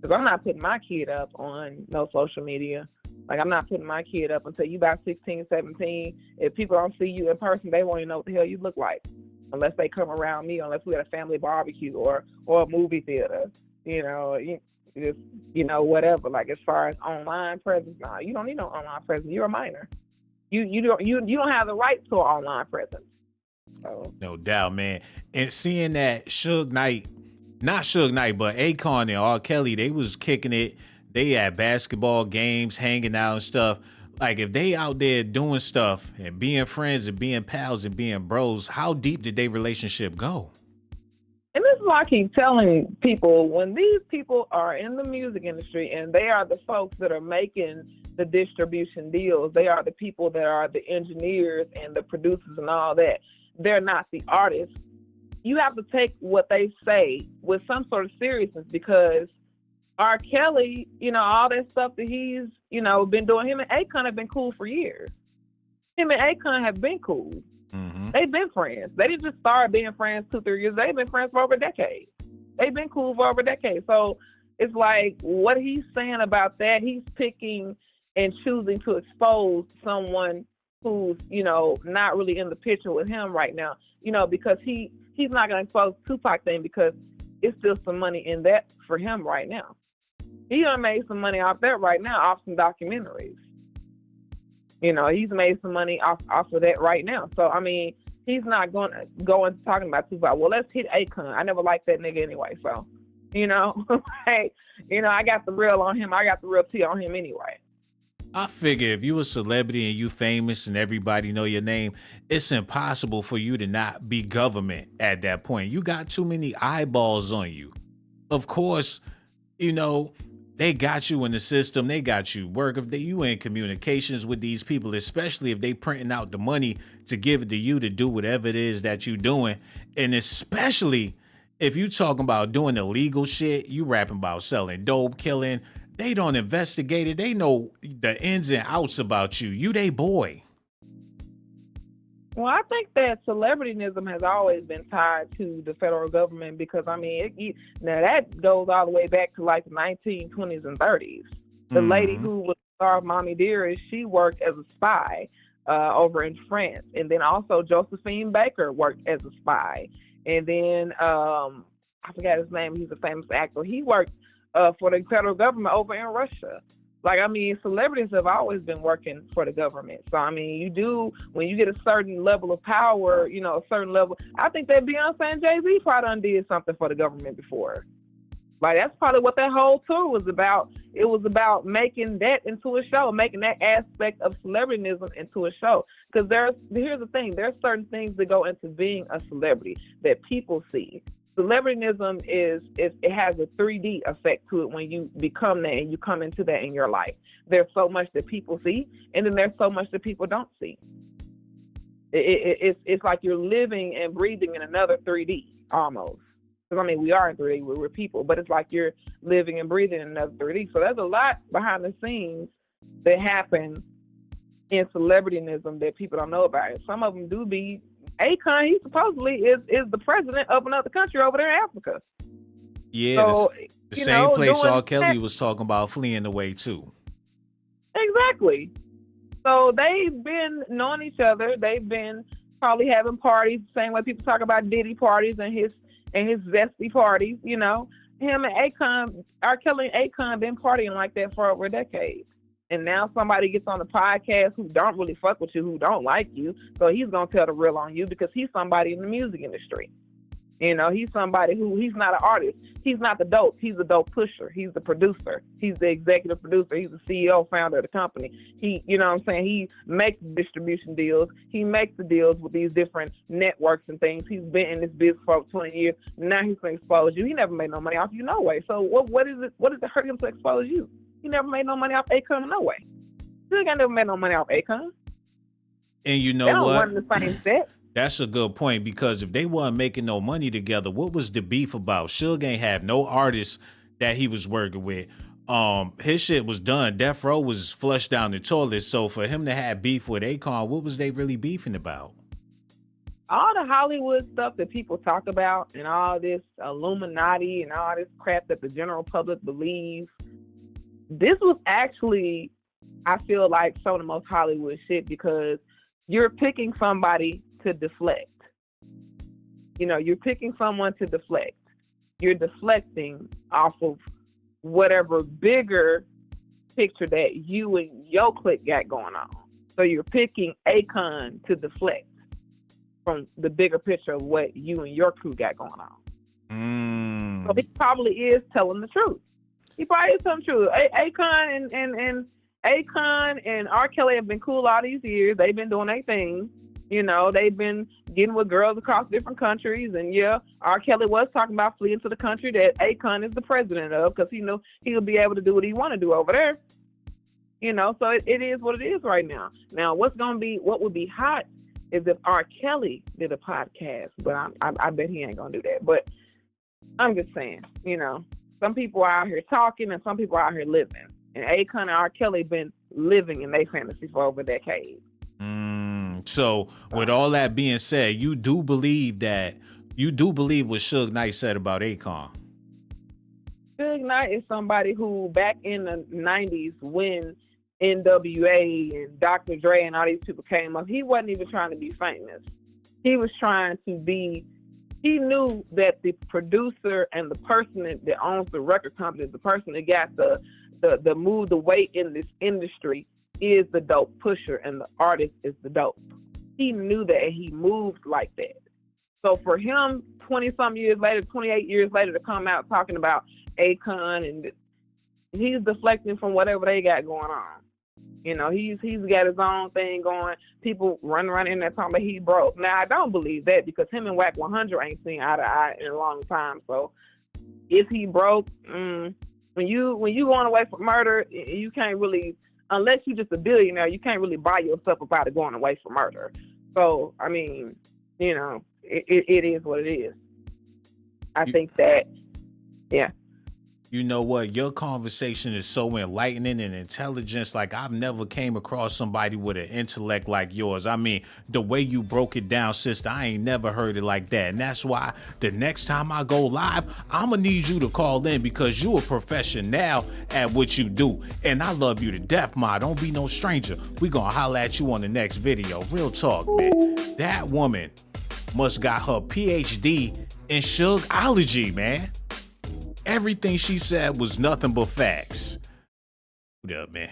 Because I'm not putting my kid up on no social media. Like, I'm not putting my kid up until you about 16, 17. If people don't see you in person, they won't even know what the hell you look like. Unless they come around me, unless we at a family barbecue or a movie theater, you know, just, you know, whatever. Like, as far as online presence, nah, you don't need no online presence. You're a minor. You don't have the right to an online presence. So. No doubt, man. And seeing that Suge Knight, not Suge Knight, but Akon and R. Kelly, they was kicking it. They had basketball games, hanging out and stuff. Like, if they out there doing stuff and being friends and being pals and being bros, how deep did their relationship go? And this is why I keep telling people, when these people are in the music industry and they are the folks that are making the distribution deals, they are the people that are the engineers and the producers and all that, they're not the artists. You have to take what they say with some sort of seriousness, because R. Kelly, you know, all that stuff that he's, you know, been doing, him and Akon have been cool for years. Him and Akon have been cool. Mm-hmm. They've been friends. They didn't just start being friends 2-3 years. They've been friends for over a decade. They've been cool for over a decade. So it's like, what he's saying about that, he's picking and choosing to expose someone who's, you know, not really in the picture with him right now, you know, because he's not going to expose the Tupac thing, because it's still some money in that for him right now. He done made some money off that right now, off some documentaries. You know, he's made some money off of that right now. So, I mean, he's not going to go into talking about Tupac. Well, let's hit Akon. I never liked that nigga anyway. So, you know, hey, you know, I got the real on him. I got the real tea on him anyway. I figure if you a celebrity and you famous and everybody know your name, it's impossible for you to not be government at that point. You got too many eyeballs on you. Of course, you know, they got you in the system. They got you work. If you in communications with these people, especially if they printing out the money to give it to you to do whatever it is that you doing. And especially if you talking about doing illegal shit, you rapping about selling dope, killing. They don't investigate it. They know the ins and outs about you. You they boy. Well, I think that celebrityism has always been tied to the federal government, because, I mean, now that goes all the way back to like the 1920s and 30s. The lady who was the star of Mommy Dearest, she worked as a spy over in France. And then also Josephine Baker worked as a spy. And then, I forgot his name, he's a famous actor. He worked for the federal government over in Russia. Like, I mean, celebrities have always been working for the government. So, I mean, you do, when you get a certain level of power, you know, a certain level, I think that Beyonce and Jay-Z probably done did something for the government before. Like, that's probably what that whole tour was about. It was about making that into a show, making that aspect of celebrityism into a show. Because here's the thing, there's certain things that go into being a celebrity that people see. Celebrityism it has a 3D effect to it when you become that and you come into that in your life. There's so much that people see, and then there's so much that people don't see. It's like you're living and breathing in another 3D almost. Because, I mean, we are in 3D, we're people, but it's like you're living and breathing in another 3D. So there's a lot behind the scenes that happen in celebrityism that people don't know about. And some of them do be. Akon, he supposedly is the president of another country over there in Africa. Yeah, so, the same place R. Kelly was talking about fleeing away too. Exactly. So they've been knowing each other. They've been probably having parties, the same way people talk about Diddy parties and his zesty parties. You know, him and Akon, R. Kelly and Akon, been partying like that for over a decade. And now somebody gets on the podcast who don't really fuck with you, who don't like you, so he's gonna tell the real on you because he's somebody in the music industry. You know, he's somebody he's not an artist. He's not the dope. He's the dope pusher. He's the producer. He's the executive producer. He's the CEO, founder of the company. He, you know what I'm saying? He makes distribution deals. He makes the deals with these different networks and things. He's been in this business for 20 years. Now he's going to expose you. He never made no money off you, no way. So what does it hurt him to expose you? He never made no money off Akon, no way. He ain't never made no money off Akon. And you know they don't what? run the same set. That's a good point, because if they weren't making no money together, what was the beef about? Suge ain't have no artists that he was working with. His shit was done. Death Row was flushed down the toilet. So for him to have beef with Akon, what was they really beefing about? All the Hollywood stuff that people talk about and all this Illuminati and all this crap that the general public believes, this was actually, I feel like, some of the most Hollywood shit, because you're picking somebody to deflect. You know, you're picking someone to deflect. You're deflecting off of whatever bigger picture that you and your clique got going on. So you're picking Akon to deflect from the bigger picture of what you and your crew got going on. So he probably is telling the truth. He probably is telling the truth. Akon and R. Kelly have been cool all these years. They've been doing their thing. You know, they've been getting with girls across different countries. And yeah, R. Kelly was talking about fleeing to the country that Akon is the president of, because he knew he'll be able to do what he want to do over there. You know, so it is what it is right now. Now, what would be hot is if R. Kelly did a podcast, but I bet he ain't going to do that. But I'm just saying, you know, some people are out here talking and some people are out here living. And Akon and R. Kelly been living in their fantasy for over decades. So with all that being said, you do believe what Suge Knight said about Akon? Suge Knight is somebody who, back in the 90s, when NWA and Dr. Dre and all these people came up, he wasn't even trying to be famous. He was trying to be, he knew that the producer and the person that owns the record company, the person that got the move the weight in this industry, is the dope pusher and the artist is the dope. He knew that and he moved like that. So for him, 20-some years later, 28 years later, to come out talking about Akon, and he's deflecting from whatever they got going on. You know, he's got his own thing going. People run around in there talking about he broke. Now, I don't believe that, because him and Wack 100 ain't seen eye to eye in a long time. So if he broke, when you going away for murder, you can't really, unless you're just a billionaire, you can't really buy yourself up out of going away for murder. So, I mean, you know, it is what it is. I think that, yeah. You know what? Your conversation is so enlightening and intelligent. Like, I've never came across somebody with an intellect like yours. I mean, the way you broke it down, sister, I ain't never heard it like that. And that's why the next time I go live, I'm going to need you to call in, because you a professional at what you do. And I love you to death, Ma. Don't be no stranger. We going to holler at you on the next video. Real talk, man. That woman must got her PhD in Sugeology, man. Everything she said was nothing but facts. What up, man?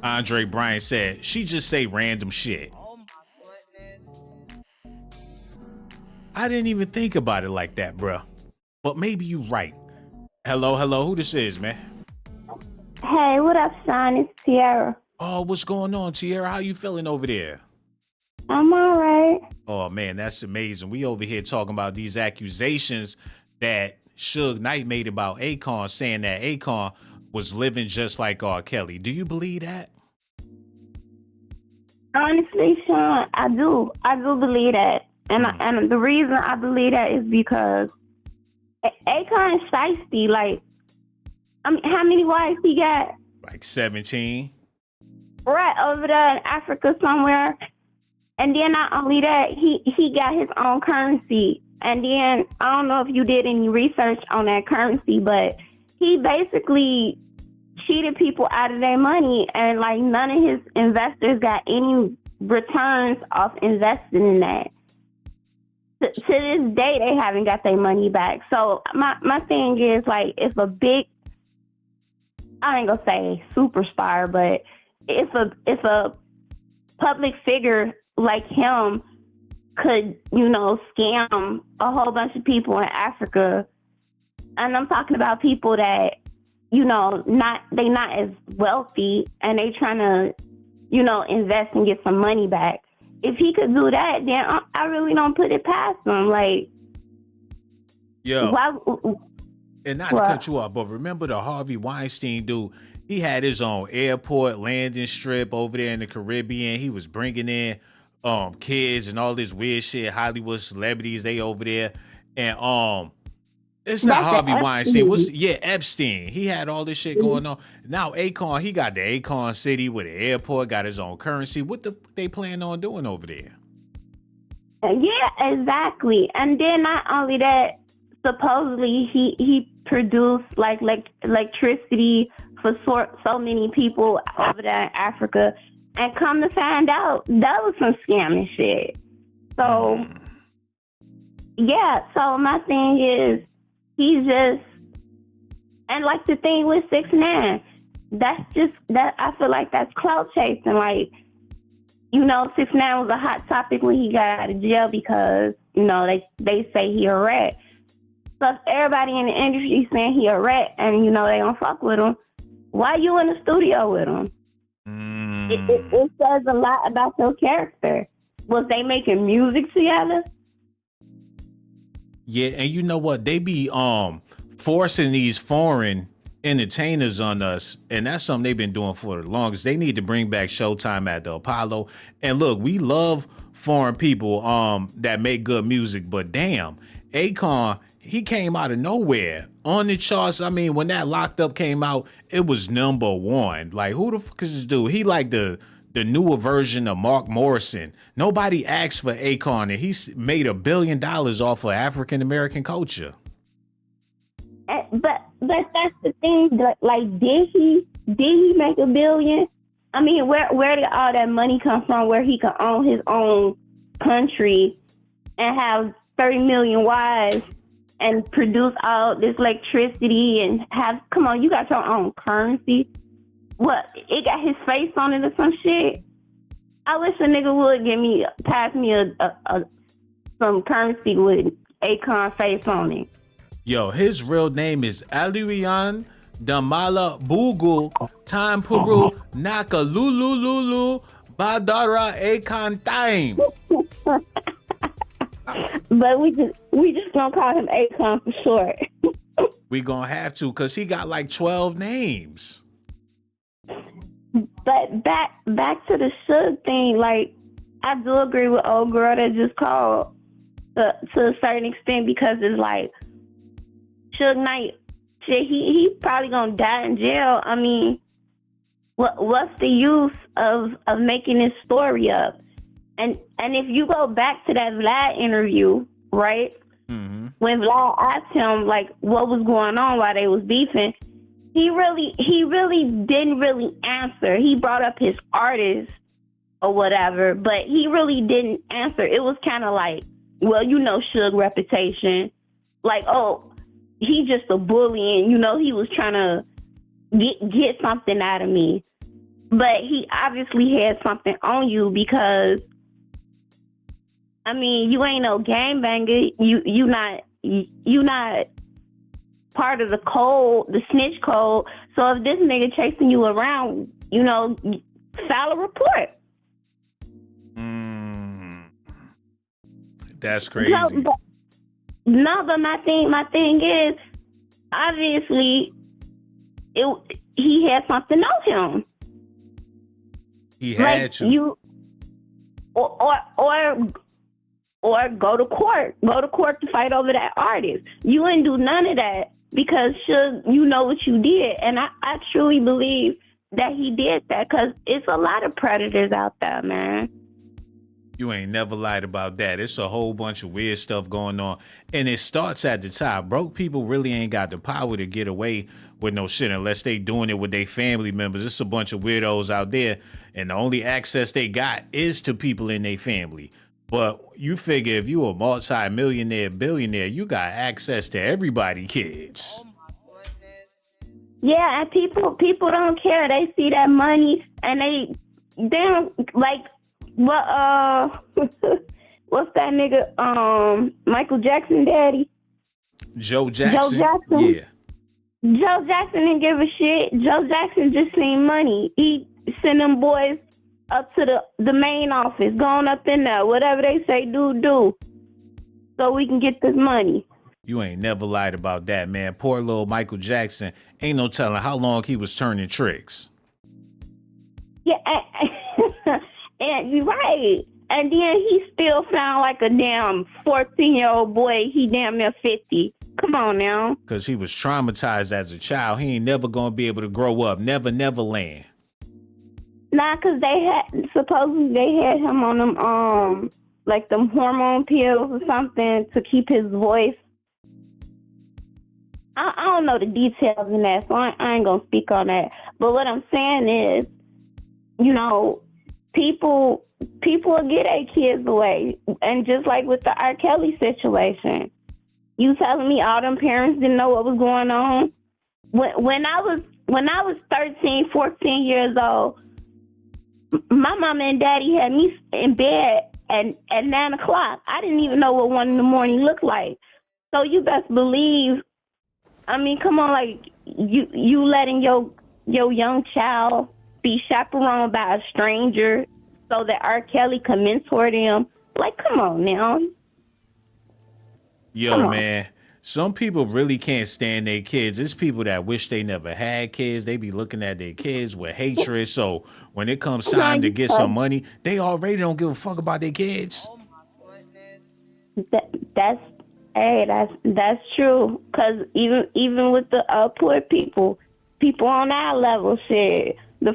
Andre Bryant said, she just say random shit. Oh my goodness. I didn't even think about it like that, bruh. But maybe you right. Hello, who this is, man? Hey, what up, son? It's Tiara. Oh, what's going on, Tiara? How you feeling over there? I'm all right. Oh, man, that's amazing. We over here talking about these accusations that Suge Knight made about Akon, saying that Akon was living just like R. Kelly. Do you believe that? Honestly, Sean, I do. I do believe that. And the reason I believe that is because Akon is shiesty. Like, I mean, how many wives he got? Like 17. Right, over there in Africa somewhere. And then not only that, he got his own currency. And then, I don't know if you did any research on that currency, but he basically cheated people out of their money, and like none of his investors got any returns off investing in that. To this day, they haven't got their money back. So my thing is, like, if a big, I ain't gonna say superstar, but if a public figure like him could, you know, scam a whole bunch of people in Africa. And I'm talking about people that, you know, they not as wealthy and they trying to, you know, invest and get some money back. If he could do that, then I really don't put it past him. Like, yo, why? And not to cut you off, but remember the Harvey Weinstein dude? He had his own airport landing strip over there in the Caribbean. He was bringing in kids and all this weird shit. Hollywood celebrities, they over there, and it's not Harvey Weinstein. Epstein. He had all this shit going on. Now Akon, he got the Akon City with the airport, got his own currency. What they plan on doing over there? Yeah, exactly. And then not only that, supposedly he produced like electricity for so many people over there in Africa. And come to find out, that was some scamming shit. So, yeah. So my thing is, he's just, and like the thing with 6ix9ine, that's just, that I feel like that's clout chasing. Like, you know, 6ix9ine was a hot topic when he got out of jail because, you know, they say he a rat. So if everybody in the industry saying he a rat and, you know, they don't fuck with him, why you in the studio with him? It says a lot about your character. Was they making music together? Yeah, and you know what? They be forcing these foreign entertainers on us, and that's something they've been doing for the longest. They need to bring back Showtime at the Apollo. And look, we love foreign people that make good music, but damn, Akon, he came out of nowhere on the charts. I mean, when that Locked Up came out, it was #1. Like, who the fuck is this dude? He like the newer version of Mark Morrison. Nobody asked for Akon, and he's made $1 billion off of African American culture. But that's the thing. Like, did he make $1 billion? I mean, where did all that money come from? Where he could own his own country and have 30 million wives and produce all this electricity and have, come on, you got your own currency. What, it got his face on it or some shit? I wish a nigga would pass me some currency with Akon face on it. Yo, his real name is Aliwian Damala Bugu Tampuru Nakalulululu Badara Akon Time. But we just gonna call him Akon for short. We gonna have to, cause he got like 12 names. But back to the Suge thing, like, I do agree with old girl that just called to a certain extent, because it's like Suge Knight, shit, he probably gonna die in jail. I mean, what's the use of making this story up? And if you go back to that Vlad interview, right? Mm-hmm. When Vlad asked him like what was going on while they was beefing, he really didn't really answer. He brought up his artist or whatever, but he really didn't answer. It was kind of like, well, you know, Suge reputation, like, oh, he just a bully, and you know he was trying to get something out of me. But he obviously had something on you, because I mean, you ain't no gangbanger. You not part of the code, the snitch code. So if this nigga chasing you around, you know, file a report. That's crazy. But my thing is, obviously, he had something on him. He had like to. You, or go to court. Go to court to fight over that artist. You ain't do none of that, because you know what you did. And I truly believe that he did that, because it's a lot of predators out there, man. You ain't never lied about that. It's a whole bunch of weird stuff going on. And it starts at the top. Broke people really ain't got the power to get away with no shit unless they doing it with their family members. It's a bunch of weirdos out there, and the only access they got is to people in their family. But you figure if you a multi-millionaire, billionaire, you got access to everybody, kids. Oh my goodness. Yeah, and people don't care. They see that money and they don't like what what's that nigga? Michael Jackson daddy. Joe Jackson. Joe Jackson. Yeah. Joe Jackson didn't give a shit. Joe Jackson just seen money. He sent them boys up to the main office, going up in there, whatever they say, do, so we can get this money. You ain't never lied about that, man. Poor little Michael Jackson. Ain't no telling how long he was turning tricks. Yeah, and you're right. And then he still sound like a damn 14-year-old boy. He damn near 50. Come on now. Because he was traumatized as a child. He ain't never going to be able to grow up. Never land. Nah, because supposedly they had him on them, like them hormone pills or something to keep his voice. I don't know the details in that, so I ain't going to speak on that. But what I'm saying is, you know, people will get their kids away. And just like with the R. Kelly situation, you telling me all them parents didn't know what was going on? When I was 13, 14 years old, my mama and daddy had me in bed at 9 o'clock. I didn't even know what 1 in the morning looked like. So you best believe, I mean, come on, like you letting your young child be chaperoned by a stranger so that R. Kelly can mentor them. Like, come on now. Yo, man, some people really can't stand their kids. There's people that wish they never had kids. They be looking at their kids with hatred. So when it comes time to get some money, they already don't give a fuck about their kids. Oh my goodness. That's true. Cause even with the poor people on our level, shit. The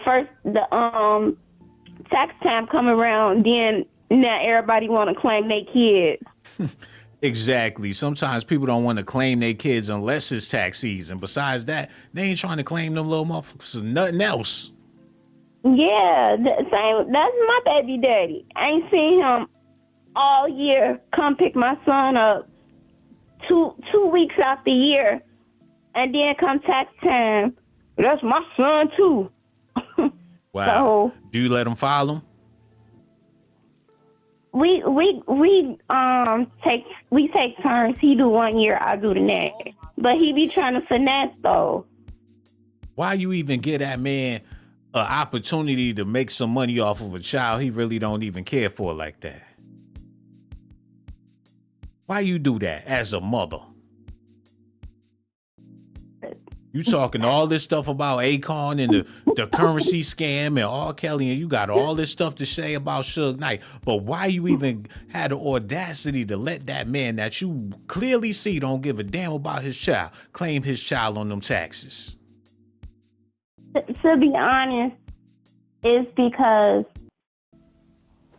tax time come around, then now everybody want to claim their kids. Exactly. Sometimes people don't want to claim their kids unless it's tax season. Besides that, they ain't trying to claim them little motherfuckers for nothing else. Yeah, same. That's my baby daddy. I ain't seen him all year. Come pick my son up 2 weeks out the year, and then come tax time. That's my son too. Wow. So, do you let him file them? We take turns. He do 1 year, I do the next. But he be trying to finesse though. Why you even give that man an opportunity to make some money off of a child he really don't even care for like that? Why you do that as a mother? You talking all this stuff about Akon and the currency scam and R. Kelly, and you got all this stuff to say about Suge Knight. But why you even had the audacity to let that man that you clearly see don't give a damn about his child claim his child on them taxes? To be honest, it's because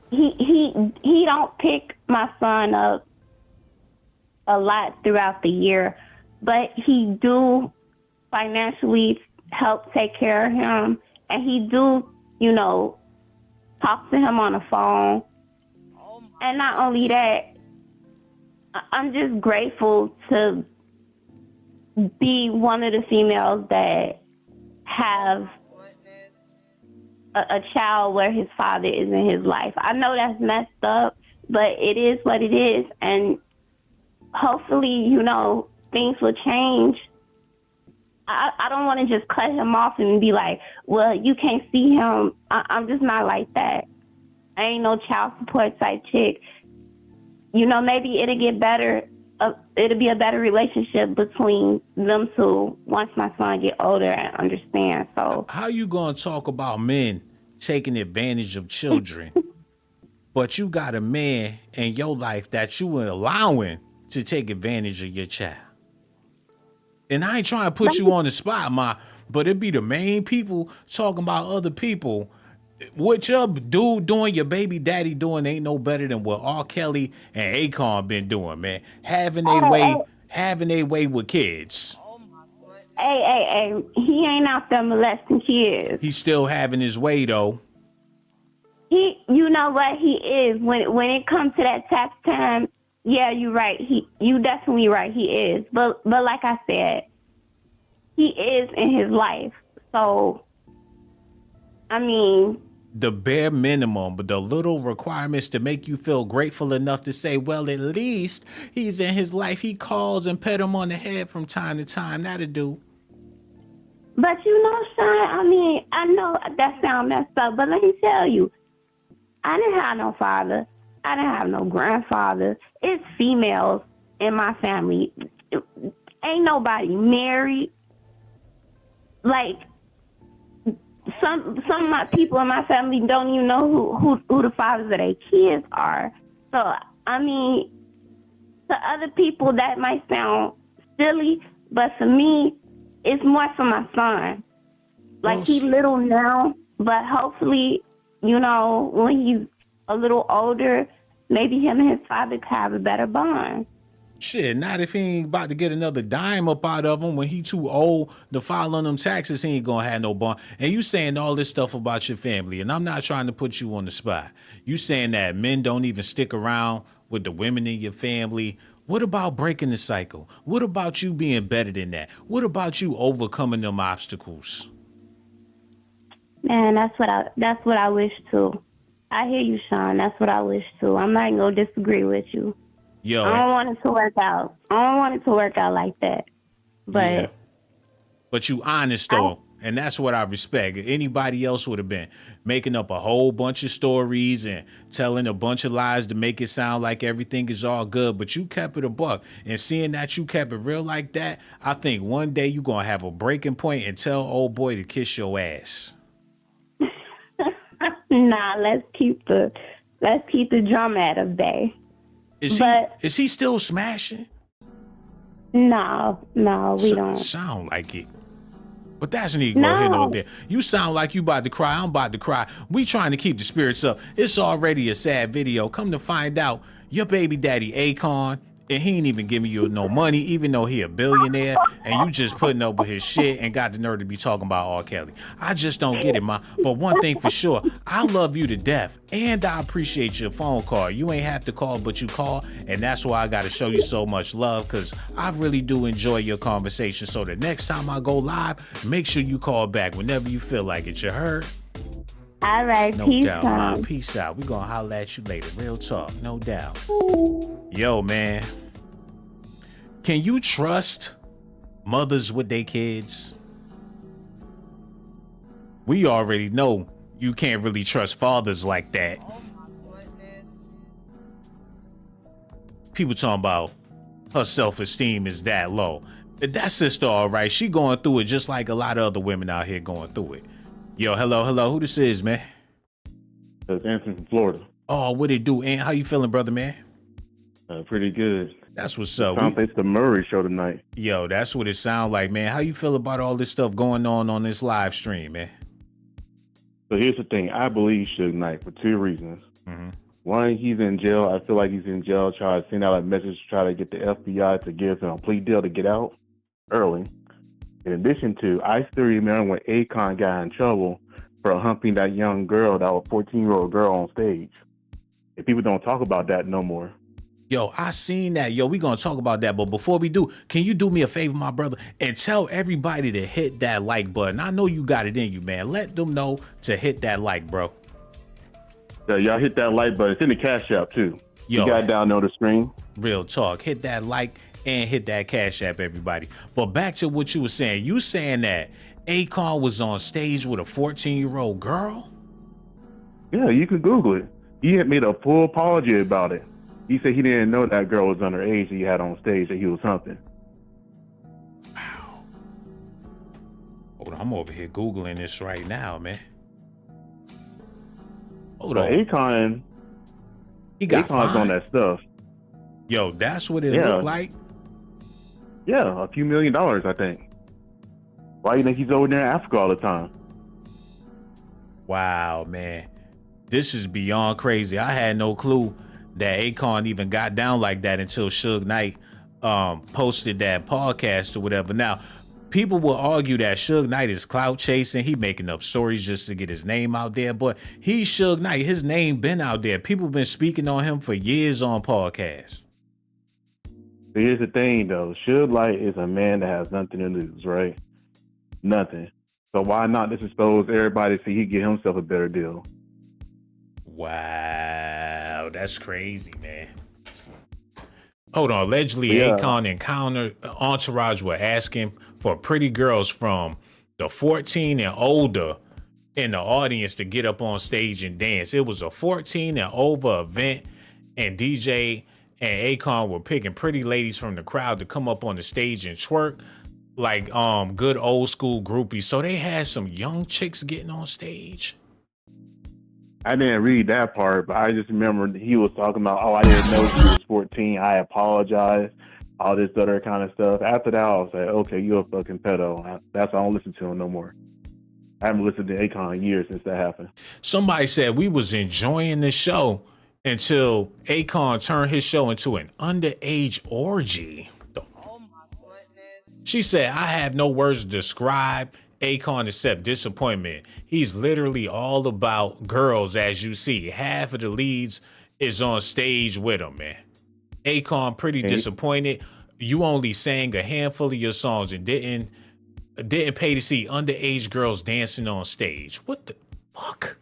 he don't pick my son up a lot throughout the year, but he do financially help take care of him, and he do, you know, talk to him on the phone. And not only that, I'm just grateful to be one of the females that have a child where his father is in his life. I know that's messed up, but it is what it is, and hopefully, you know, things will change. I don't want to just cut him off and be like, well, you can't see him. I'm just not like that. I ain't no child support type chick. You know, maybe it'll get better. It'll be a better relationship between them two once my son get older and understand. So how you gonna talk about men taking advantage of children, but you got a man in your life that you are allowing to take advantage of your child? And I ain't trying to put you on the spot, but it be the main people talking about other people. What your dude doing, your baby daddy doing, ain't no better than what R. Kelly and Akon been doing, man. Having a way with kids. Hey, he ain't out there molesting kids. He's still having his way though. You know what he is when it comes to that tax time. Yeah, you're right. You definitely right. He is, but like I said, he is in his life. So, I mean, the bare minimum, but the little requirements to make you feel grateful enough to say, well, at least he's in his life. He calls and pet him on the head from time to time. That'll do. But you know, Sean, I mean, I know that sounds messed up, but let me tell you, I didn't have no father. I didn't have no grandfather. It's females in my family. Ain't nobody married. Like, some of my people in my family don't even know who the fathers of their kids are. So, I mean, to other people that might sound silly, but for me, it's more for my son. Like, he's little now, but hopefully, you know, when he's a little older, maybe him and his father could have a better bond. Shit, not if he ain't about to get another dime up out of him. When he too old to file on them taxes, he ain't gonna have no bond. And you saying all this stuff about your family, and I'm not trying to put you on the spot. You saying that men don't even stick around with the women in your family. What about breaking the cycle? What about you being better than that? What about you overcoming them obstacles? Man, that's what I wish too. I hear you, Sean. That's what I wish too. I'm not gonna disagree with you. Yo, I don't want it to work out. I don't want it to work out like that. But yeah. But you honest though, and that's what I respect. Anybody else would have been making up a whole bunch of stories and telling a bunch of lies to make it sound like everything is all good. But you kept it a buck, and seeing that you kept it real like that, I think one day you're gonna have a breaking point and tell old boy to kiss your ass. Nah, let's keep the drum at a bay. Is he still smashing? No, we don't. Sound like it. But that's neither here nor there. You sound like you about to cry. I'm about to cry. We trying to keep the spirits up. It's already a sad video. Come to find out, your baby daddy Akon, and he ain't even giving you no money, even though he a billionaire, and you just putting up with his shit and got the nerve to be talking about R. Kelly. I just don't get it, ma. But one thing for sure, I love you to death, and I appreciate your phone call. You ain't have to call, but you call, and that's why I got to show you so much love, because I really do enjoy your conversation. So the next time I go live, make sure you call back whenever you feel like it. You heard? All right, no peace doubt, out. man. Peace out. We gonna holler at you later. Real talk, no doubt. Yo, man. Can you trust mothers with their kids? We already know you can't really trust fathers like that. Oh my goodness. People talking about her self-esteem is that low. That sister, all right, she going through it just like a lot of other women out here going through it. Yo, hello. Who this is, man? It's Anthony from Florida. Oh, what it do, Ant? How you feeling, brother, man? Pretty good. That's what's up. It's the Murray show tonight. Yo, that's what it sound like, man. How you feel about all this stuff going on this live stream, man? So here's the thing. I believe Suge Knight for two reasons. Mm-hmm. One, he's in jail. I feel like he's in jail trying to send out a message to try to get the FBI to give him a plea deal to get out early. In addition to, I still remember when Akon got in trouble for humping that young girl, that was a 14-year-old girl on stage. And people don't talk about that no more. Yo, I seen that. Yo, we gonna talk about that. But before we do, can you do me a favor, my brother, and tell everybody to hit that like button? I know you got it in you, man. Let them know to hit that like, bro. Yeah, y'all hit that like button. It's in the Cash App, too. Yo, you got it down on the screen. Real talk. Hit that like and hit that Cash App, everybody. But back to what you were saying. You saying that Akon was on stage with a 14-year-old girl? Yeah, you can Google it. He had made a full apology about it. He said he didn't know that girl was underage that he had on stage that he was humping. Wow. Hold on, I'm over here Googling this right now, man. Hold on. Akon, he got Akon's on that stuff. Yo, that's what it looked like? Yeah, a few $1 million, I think. Why do you think he's over there in Africa all the time? Wow, man. This is beyond crazy. I had no clue that Akon even got down like that until Suge Knight posted that podcast or whatever. Now, people will argue that Suge Knight is clout chasing. He making up stories just to get his name out there. But he's Suge Knight. His name been out there. People been speaking on him for years on podcasts. Here's the thing, though. Suge Knight is a man that has nothing to lose, right? Nothing. So why not just expose everybody so he get himself a better deal? Wow, that's crazy, man. Hold on. Allegedly, Yeah. Akon entourage were asking for pretty girls from the 14 and older in the audience to get up on stage and dance. It was a 14 and over event, and DJ and Akon were picking pretty ladies from the crowd to come up on the stage and twerk like good old school groupies. So they had some young chicks getting on stage. I didn't read that part, but I just remember he was talking about, oh, I didn't know she was 14. I apologize. All this other kind of stuff. After that, I was like, okay, you're a fucking pedo. That's why I don't listen to him no more. I haven't listened to Akon in years since that happened. Somebody said we was enjoying the show until Akon turned his show into an underage orgy. Oh my goodness. She said, I have no words to describe Akon except disappointment. He's literally all about girls, as you see. Half of the leads is on stage with him, man. Akon pretty disappointed. You only sang a handful of your songs and didn't pay to see underage girls dancing on stage. What the fuck?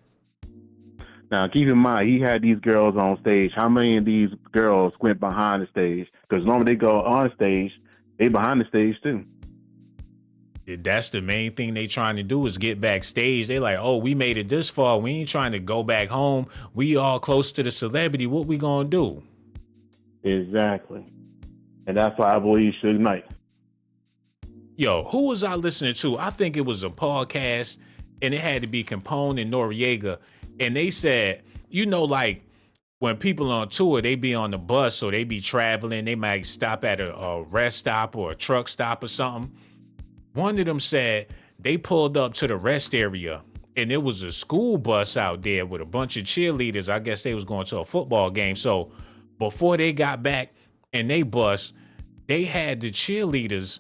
Now, keep in mind, he had these girls on stage. How many of these girls went behind the stage? Because normally they go on stage, they behind the stage too. That's the main thing they trying to do is get backstage. They like, oh, we made it this far. We ain't trying to go back home. We all close to the celebrity. What we gonna do? Exactly. And that's why I believe Suge Knight. Yo, who was I listening to? I think it was a podcast, and it had to be Capone and Noriega. And they said, you know, like when people on tour, they be on the bus, so they be traveling. They might stop at a rest stop or a truck stop or something. One of them said they pulled up to the rest area, and it was a school bus out there with a bunch of cheerleaders. I guess they was going to a football game. So before they got back in they bus, they had the cheerleaders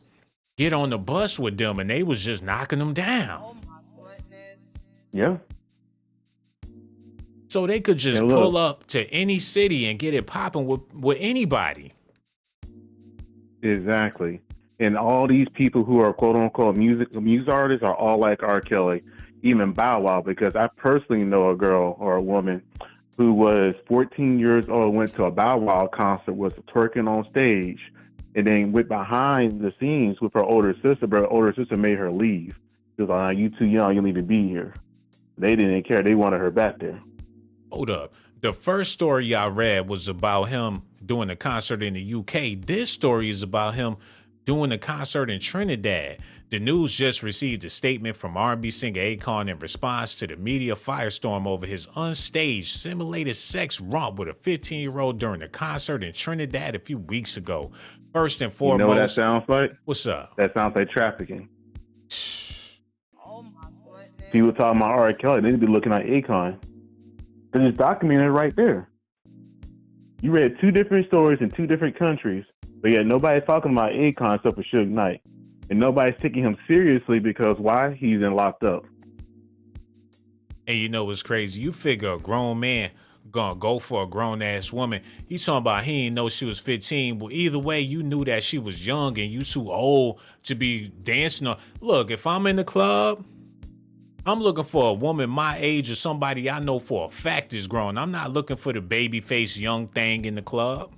get on the bus with them, and they was just knocking them down. Oh my goodness. Yeah. So they could just pull up to any city and get it popping with anybody. Exactly. And all these people who are quote unquote music artists are all like R. Kelly, even Bow Wow, because I personally know a girl or a woman who was 14 years old, went to a Bow Wow concert, was twerking on stage, and then went behind the scenes with her older sister, but her older sister made her leave. She was like, you too young, you don't need to be here. They didn't care. They wanted her back there. Hold up. The first story I read was about him doing a concert in the UK. This story is about him doing a concert in Trinidad. The news just received a statement from R&B singer Akon in response to the media firestorm over his unstaged simulated sex romp with a 15-year-old during a concert in Trinidad a few weeks ago. First and foremost, you know what that sounds like? What's up? That sounds like trafficking. Oh my goodness. People talking about R. Kelly, they need to be looking at Akon. Because it's documented right there. You read two different stories in two different countries, but yet nobody's talking about Akon except for Suge Knight. And nobody's taking him seriously because why? He's in locked up. And you know what's crazy? You figure a grown man gonna go for a grown-ass woman. He's talking about he didn't know she was 15. Well, either way, you knew that she was young and you too old to be dancing on. Look, if I'm in the club, I'm looking for a woman my age or somebody I know for a fact is grown. I'm not looking for the baby-faced young thing in the club.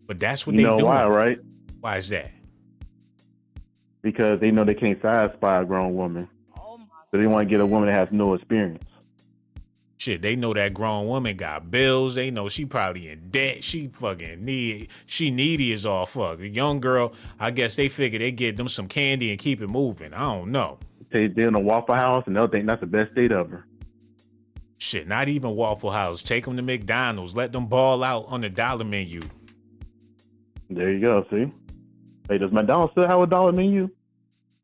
But that's what they do. You know why, right? Why is that? Because they know they can't satisfy a grown woman. So they want to get a woman that has no experience. Shit, they know that grown woman got bills. They know she probably in debt. She fucking needy as all fuck. A young girl, I guess they figure they get them some candy and keep it moving. I don't know. They're in a Waffle House and they'll think that's the best date ever. Shit, not even Waffle House. Take them to McDonald's. Let them ball out on the dollar menu. There you go, see? Hey, does McDonald's still have a dollar menu?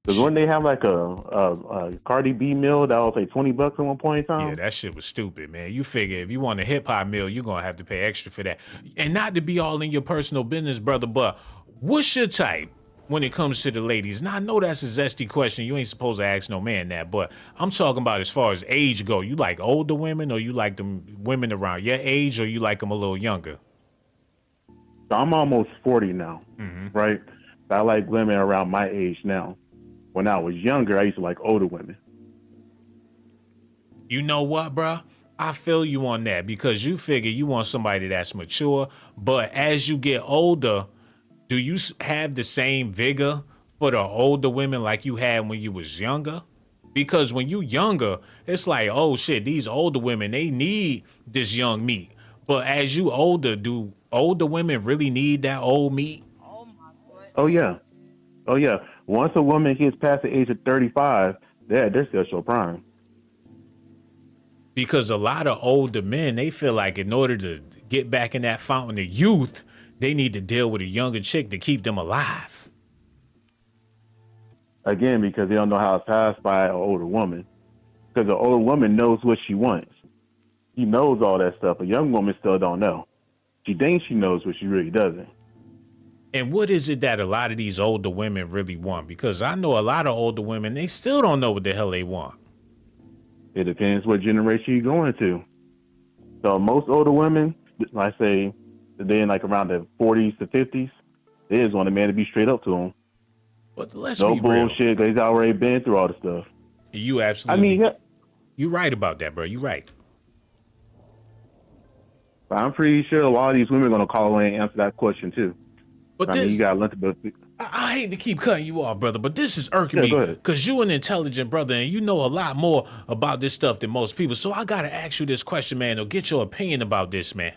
Because when they have like a Cardi B meal that was like $20 at one point in time? Yeah, that shit was stupid, man. You figure if you want a hip hop meal, you're going to have to pay extra for that. And not to be all in your personal business, brother, but what's your type when it comes to the ladies? Now, I know that's a zesty question. You ain't supposed to ask no man that, but I'm talking about as far as age go. You like older women or you like them women around your age or you like them a little younger? So I'm almost 40 now, right? I like women around my age now. When I was younger, I used to like older women. You know what, bruh? I feel you on that because you figure you want somebody that's mature. But as you get older, do you have the same vigor for the older women like you had when you was younger? Because when you younger, it's like, oh shit, these older women, they need this young meat. But as you older, do older women really need that old meat? Oh yeah. Oh yeah. Once a woman gets past the age of 35, they're still your prime. Because a lot of older men, they feel like in order to get back in that fountain of youth, they need to deal with a younger chick to keep them alive. Again, because they don't know how to satisfy an older woman. Because the older woman knows what she wants. She knows all that stuff. A young woman still don't know. She thinks she knows, but she really doesn't. And what is it that a lot of these older women really want? Because I know a lot of older women, they still don't know what the hell they want. It depends what generation you're going to. So most older women, like I say, they're in like around the 40s to 50s, they just want a man to be straight up to them. But let's no be real. bullshit. They've already been through all the stuff. You absolutely. You're right about that, bro. You're right. But I'm pretty sure a lot of these women are going to call in and answer that question too. But you got to learn to. I hate to keep cutting you off, brother, but this is irking me because you're an intelligent brother and you know a lot more about this stuff than most people. So I got to ask you this question, man, or get your opinion about this, man.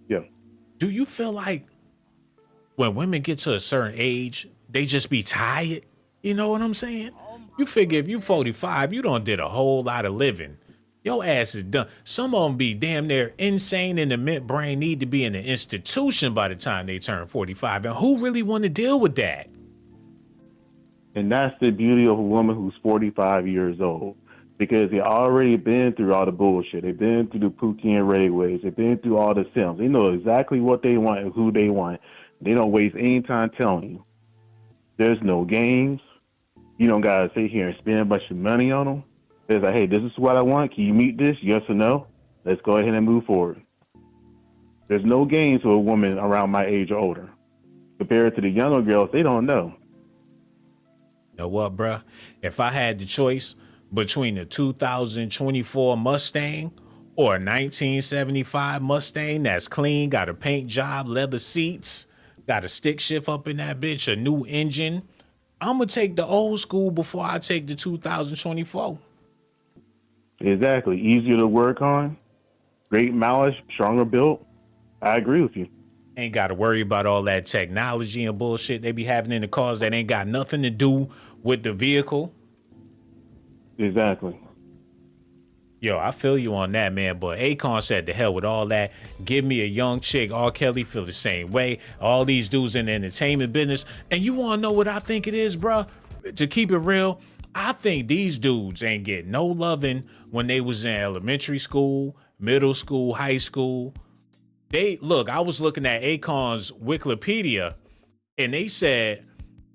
Yeah. Do you feel like when women get to a certain age, they just be tired? You know what I'm saying? You figure if you 45, you done did a whole lot of living. Your ass is done. Some of them be damn near insane in the midbrain, need to be in an institution by the time they turn 45. And who really want to deal with that? And that's the beauty of a woman who's 45 years old. Because they already been through all the bullshit. They've been through the Pookie and Ray ways. They've been through all the Sims. They know exactly what they want and who they want. They don't waste any time telling you. There's no games. You don't got to sit here and spend a bunch of money on them. It's like, hey, this is what I want. Can you meet this? Yes or no? Let's go ahead and move forward. There's no games with a woman around my age or older. Compared to the younger girls, they don't know. You know what, bruh? If I had the choice between a 2024 Mustang or a 1975 Mustang that's clean, got a paint job, leather seats, got a stick shift up in that bitch, a new engine, I'm going to take the old school before I take the 2024. Exactly. Easier to work on, great mileage, stronger built. I agree with you. Ain't got to worry about all that technology and bullshit they be having in the cars that ain't got nothing to do with the vehicle. Exactly. Yo, I feel you on that, man. But Akon said, the hell with all that. Give me a young chick. R. Kelly feel the same way. All these dudes in the entertainment business. And you want to know what I think it is, bruh? To keep it real, I think these dudes ain't get no loving when they was in elementary school, middle school, high school. I was looking at Akon's Wikipedia, and they said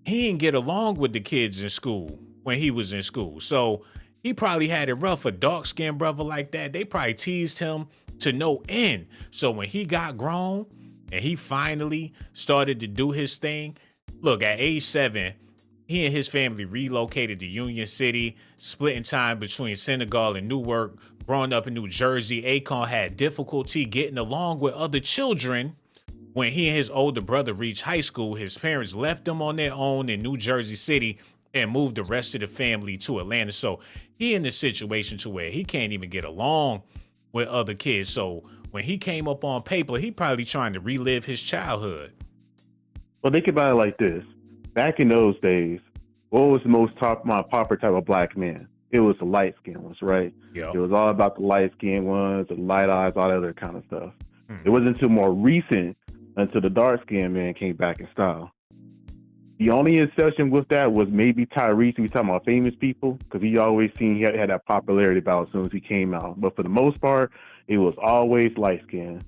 he didn't get along with the kids in school when he was in school. So he probably had it rough. A dark-skinned brother like that, they probably teased him to no end. So when he got grown and he finally started to do his thing, look, at age 7, he and his family relocated to Union City, splitting time between Senegal and Newark. Growing up in New Jersey, Akon had difficulty getting along with other children. When he and his older brother reached high school, his parents left them on their own in New Jersey City and moved the rest of the family to Atlanta. So he in this situation to where he can't even get along with other kids. So when he came up on paper, he probably trying to relive his childhood. Well, think about it like this. Back in those days, what was the most popular type of black man? It was the light-skinned ones, right? Yep. It was all about the light-skinned ones, the light eyes, all that other kind of stuff. It wasn't until more recent until the dark-skinned man came back in style. The only exception with that was maybe Tyrese. We talking about famous people because he always seen he had that popularity about as soon as he came out. But for the most part, it was always light-skinned.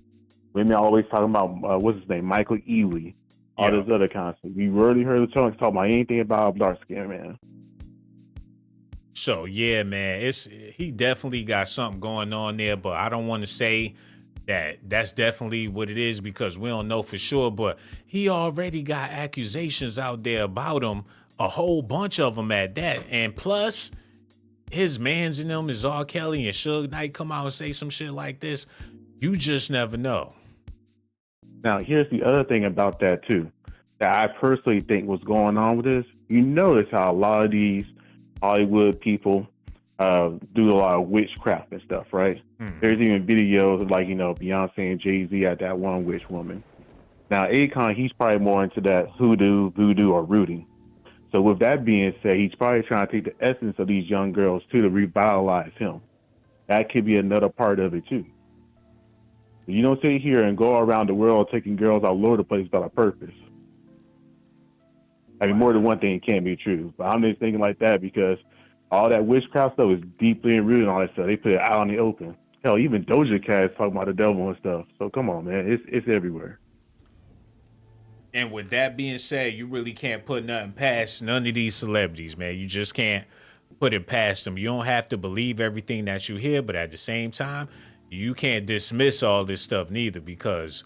Women always talking about what's his name, Michael Ealy. All this other kind of stuff. We rarely heard the talk about anything about dark skin, man. So yeah, man, he definitely got something going on there, but I don't want to say that's definitely what it is because we don't know for sure. But he already got accusations out there about him, a whole bunch of them at that, and plus his mans in them is R. Kelly and Suge Knight come out and say some shit like this, you just never know. Now, here's the other thing about that too, that I personally think was going on with this. You notice how a lot of these Hollywood people do a lot of witchcraft and stuff, right? There's even videos of like, Beyonce and Jay-Z at that one witch woman. Now, Akon, he's probably more into that hoodoo, voodoo, or rooting. So with that being said, he's probably trying to take the essence of these young girls too to revitalize him. That could be another part of it too. You don't sit here and go around the world taking girls all over the place without a purpose. I mean, more than one thing can be true, but I'm just thinking like that because all that witchcraft stuff is deeply rooted in all that stuff. They put it out in the open. Hell, even Doja Cat is talking about the devil and stuff. So come on, man, it's everywhere. And with that being said, you really can't put nothing past none of these celebrities, man. You just can't put it past them. You don't have to believe everything that you hear, but at the same time, you can't dismiss all this stuff neither because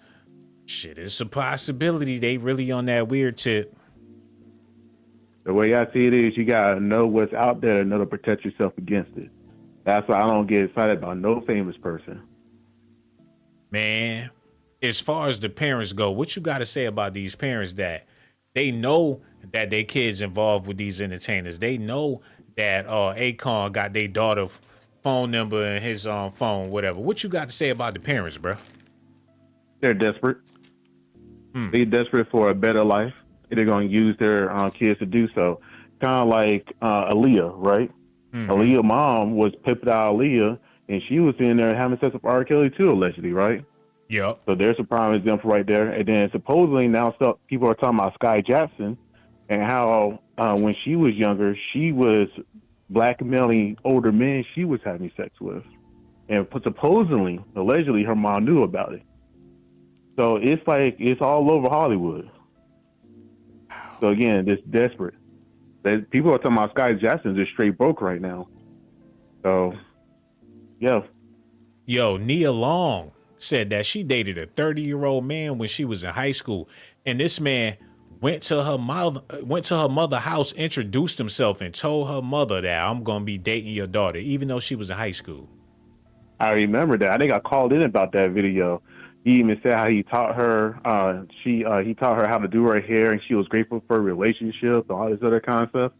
shit, it's a possibility they really on that weird tip. The way I see it is you gotta know what's out there and know to protect yourself against it. That's why I don't get excited about no famous person. Man, as far as the parents go, what you got to say about these parents that they know that their kids involved with these entertainers? They know that Akon got their daughter phone number in his phone, whatever. What you got to say about the parents, bro? They're desperate. They're desperate for a better life. They're going to use their kids to do so. Kind of like Aaliyah, right? Aaliyah's mom was pimping out Aaliyah, and she was in there having sex with R. Kelly too, allegedly, right? Yep. So there's a prime example right there. And then supposedly now people are talking about Sky Jackson and how when she was younger, she was blackmailing older men she was having sex with. And supposedly, allegedly, her mom knew about it. So it's like, it's all over Hollywood. So again, it's desperate. People are talking about Sky Jackson just straight broke right now. So, yeah. Yo, Nia Long said that she dated a 30-year-old man when she was in high school, and this man went to her mother's house, introduced himself, and told her mother that I'm gonna be dating your daughter, even though she was in high school. I remember that. I think I called in about that video. He even said how he taught her. He taught her how to do her hair, and she was grateful for a relationship and all this other kind of stuff.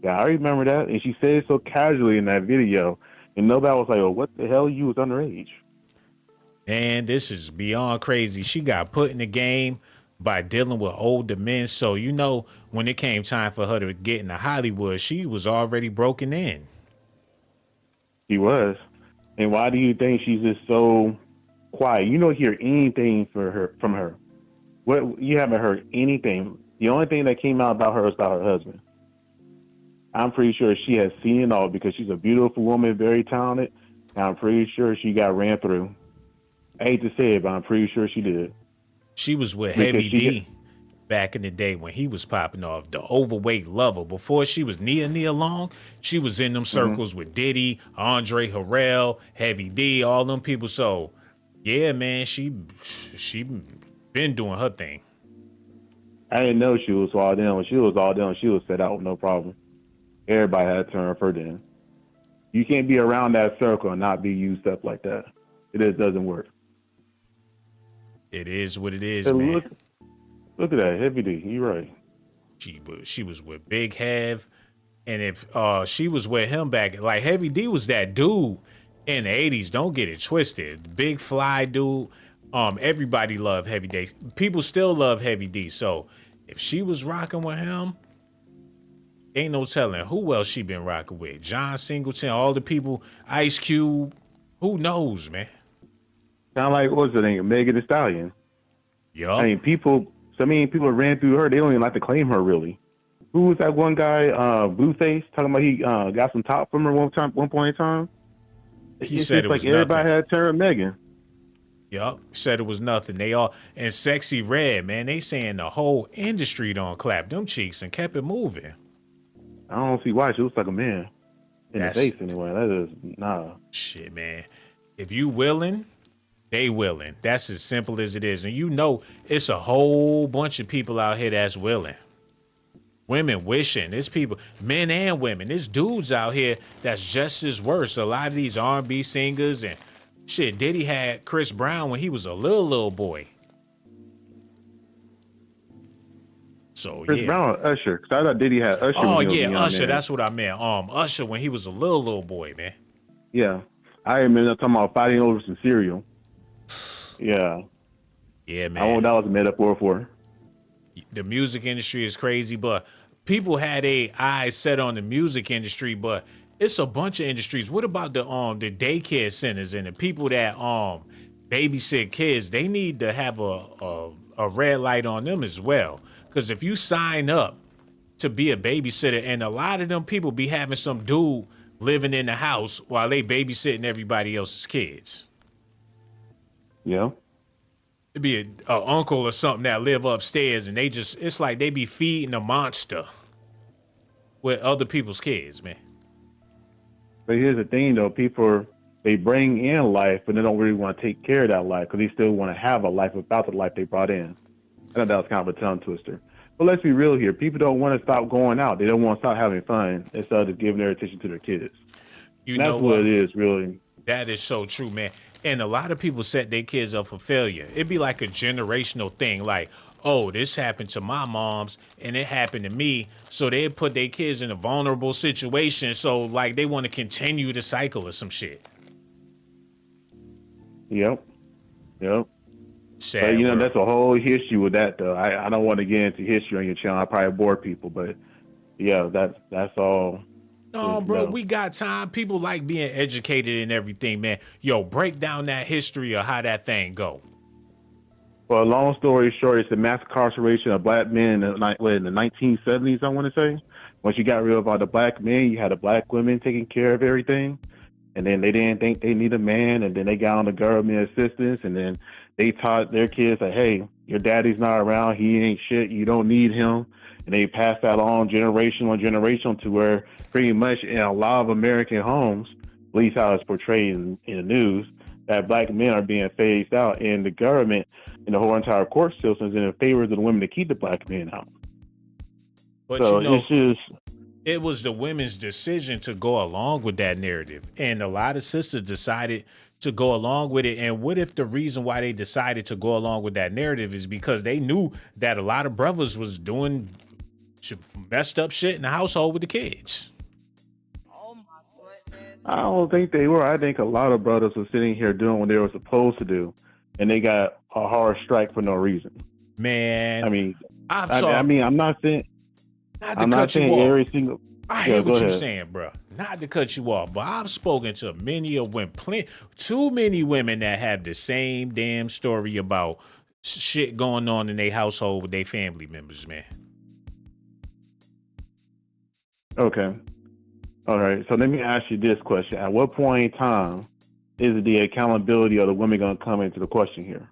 Yeah, I remember that, and she said it so casually in that video, and nobody was like, "Oh, what the hell? You was underage." And this is beyond crazy. She got put in the game by dealing with older men. So, when it came time for her to get into Hollywood, she was already broken in. She was. And why do you think she's just so quiet? You don't hear anything from her. You haven't heard anything. The only thing that came out about her is about her husband. I'm pretty sure she has seen it all because she's a beautiful woman, very talented. And I'm pretty sure she got ran through. I hate to say it, but I'm pretty sure she did. She was with Heavy D back in the day when he was popping off, the overweight lover. Before she was Nia Long, she was in them circles with Diddy, Andre Harrell, Heavy D, all them people. So, yeah, man, she been doing her thing. I didn't know she was all down. When she was all down, she was set out with no problem. Everybody had to turn her in. You can't be around that circle and not be used up like that. It just doesn't work. It is what it is, hey, man. Look at that, Heavy D. You're right. She was with Big Hev, and if she was with him back, like Heavy D was that dude in the 80s. Don't get it twisted. Big fly dude. Everybody loved Heavy D. People still love Heavy D. So if she was rocking with him, ain't no telling who else she been rocking with. John Singleton, all the people, Ice Cube. Who knows, man? Kind of like, what's the name? Megan Thee Stallion. Yeah. I mean, people ran through her. They don't even like to claim her, really. Who was that one guy, Blueface, talking about he got some top from her one point in time? He said it was like everybody nothing. had to turn Megan. Yup, said it was nothing. They all, and Sexy Red, man, they saying the whole industry don't clap them cheeks and kept it moving. I don't see why. She looks like a man. In the face, anyway. That is, nah. Shit, man. If you willing, they willing. That's as simple as it is. And it's a whole bunch of people out here that's willing. Women wishing. There's people, men and women. There's dudes out here that's just as worse. A lot of these R&B singers and shit. Diddy had Chris Brown when he was a little boy. So Chris Brown or Usher? Because I thought Diddy had Usher. Oh when he was a yeah, young Usher. man. That's what I meant. Usher when he was a little boy, man. Yeah, I remember talking about fighting over some cereal. Yeah. Yeah, man. I don't know what that was a metaphor for. The music industry is crazy, but people had their eyes set on the music industry, but it's a bunch of industries. What about the daycare centers and the people that babysit kids? They need to have a red light on them as well. Because if you sign up to be a babysitter, and a lot of them people be having some dude living in the house while they babysitting everybody else's kids. Yeah. It'd be a uncle or something that live upstairs, and it's like they be feeding a monster with other people's kids, man. But here's the thing, though. People, they bring in life, but they don't really want to take care of that life because they still want to have a life without the life they brought in. I thought that was kind of a tongue twister. But let's be real here. People don't want to stop going out. They don't want to stop having fun instead of just giving their attention to their kids. That's what it is, really. That is so true, man. And a lot of people set their kids up for failure. It'd be like a generational thing. Like, oh, this happened to my moms and it happened to me. So they put their kids in a vulnerable situation. So, like, they want to continue the cycle or some shit. Yep. Sad, but, bro. that's a whole history with that, though. I don't want to get into history on your channel. I probably bore people, but yeah, that's all. No, bro, we got time. People like being educated and everything, man. Yo, break down that history of how that thing go. Well, long story short, it's the mass incarceration of black men in the 1970s, I want to say. Once you got rid of all the black men, you had the black women taking care of everything. And then they didn't think they need a man, and then they got on the government assistance, and then they taught their kids that, hey, your daddy's not around, he ain't shit, you don't need him. And they passed that on generation on generation to where pretty much in a lot of American homes, at least how it's portrayed in the news, that black men are being phased out, and the government and the whole entire court system is in favor of the women to keep the black men out. But so it's just... It was the women's decision to go along with that narrative. And a lot of sisters decided to go along with it. And what if the reason why they decided to go along with that narrative is because they knew that a lot of brothers was doing messed up shit in the household with the kids? I don't think they were. I think a lot of brothers were sitting here doing what they were supposed to do, and they got a hard strike for no reason. Man, I'm not saying... I'm not saying every single... I hear what you're saying, bro. Not to cut you off, but I've spoken to many of women, too many women that have the same damn story about shit going on in their household with their family members, man. Okay. All right. So let me ask you this question. At what point in time is the accountability of the women going to come into the question here?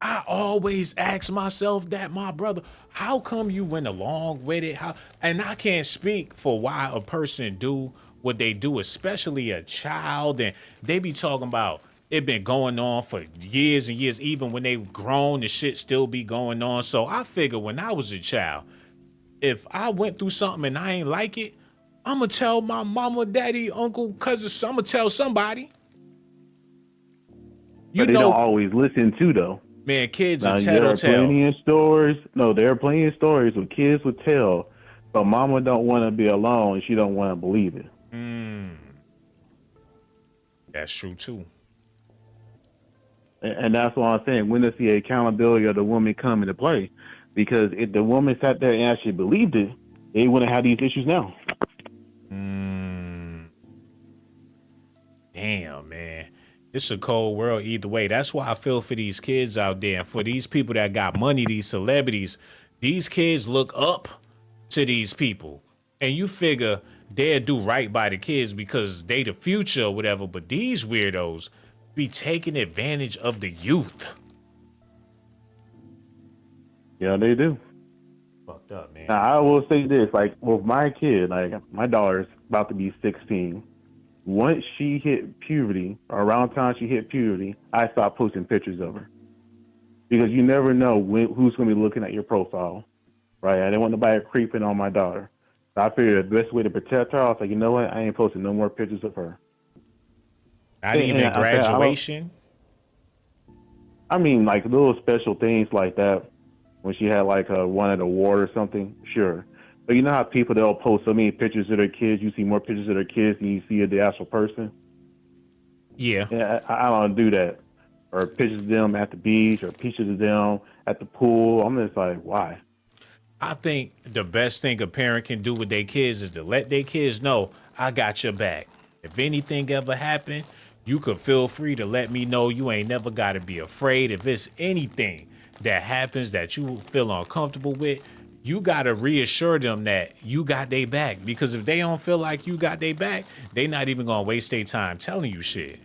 I always ask myself that, my brother, how come you went along with it? And I can't speak for why a person do what they do, especially a child. And they be talking about it been going on for years and years. Even when they grown, the shit still be going on. So I figure when I was a child, if I went through something and I ain't like it, I'm going to tell my mama, daddy, uncle, cousin. I'm going to tell somebody. But they don't always listen to, though. Man, kids now, are there are tattletale. plenty of stories. No, there are plenty of stories where kids would tell, but mama don't want to be alone and she don't want to believe it. That's true too. And that's what I'm saying. When does the accountability of the woman come into play? Because if the woman sat there and actually believed it, they wouldn't have these issues now. Damn, man. It's a cold world either way. That's why I feel for these kids out there. And for these people that got money, these celebrities, these kids look up to these people. And you figure they'll do right by the kids because they the future or whatever. But these weirdos be taking advantage of the youth. Yeah, they do. Fucked up, man. Now, I will say this, like with my kid, like my daughter's about to be 16. Once she hit puberty, or around the time she hit puberty, I stopped posting pictures of her. Because you never know who's going to be looking at your profile right? I didn't want nobody creeping on my daughter. So I figured the best way to protect her, I was like, you know what? I ain't posting no more pictures of her. Not even graduation. I mean, like little special things like that. When she had like won an award or something, sure. But you know how people, they'll post so many pictures of their kids. You see more pictures of their kids than you see of the actual person. Yeah. I don't do that. Or pictures of them at the beach, or pictures of them at the pool. I'm just like, why? I think the best thing a parent can do with their kids is to let their kids know, I got your back. If anything ever happened, you could feel free to let me know. You ain't never got to be afraid. If it's anything that happens that you feel uncomfortable with, you got to reassure them that you got their back. Because if they don't feel like you got their back, they not even going to waste their time telling you shit.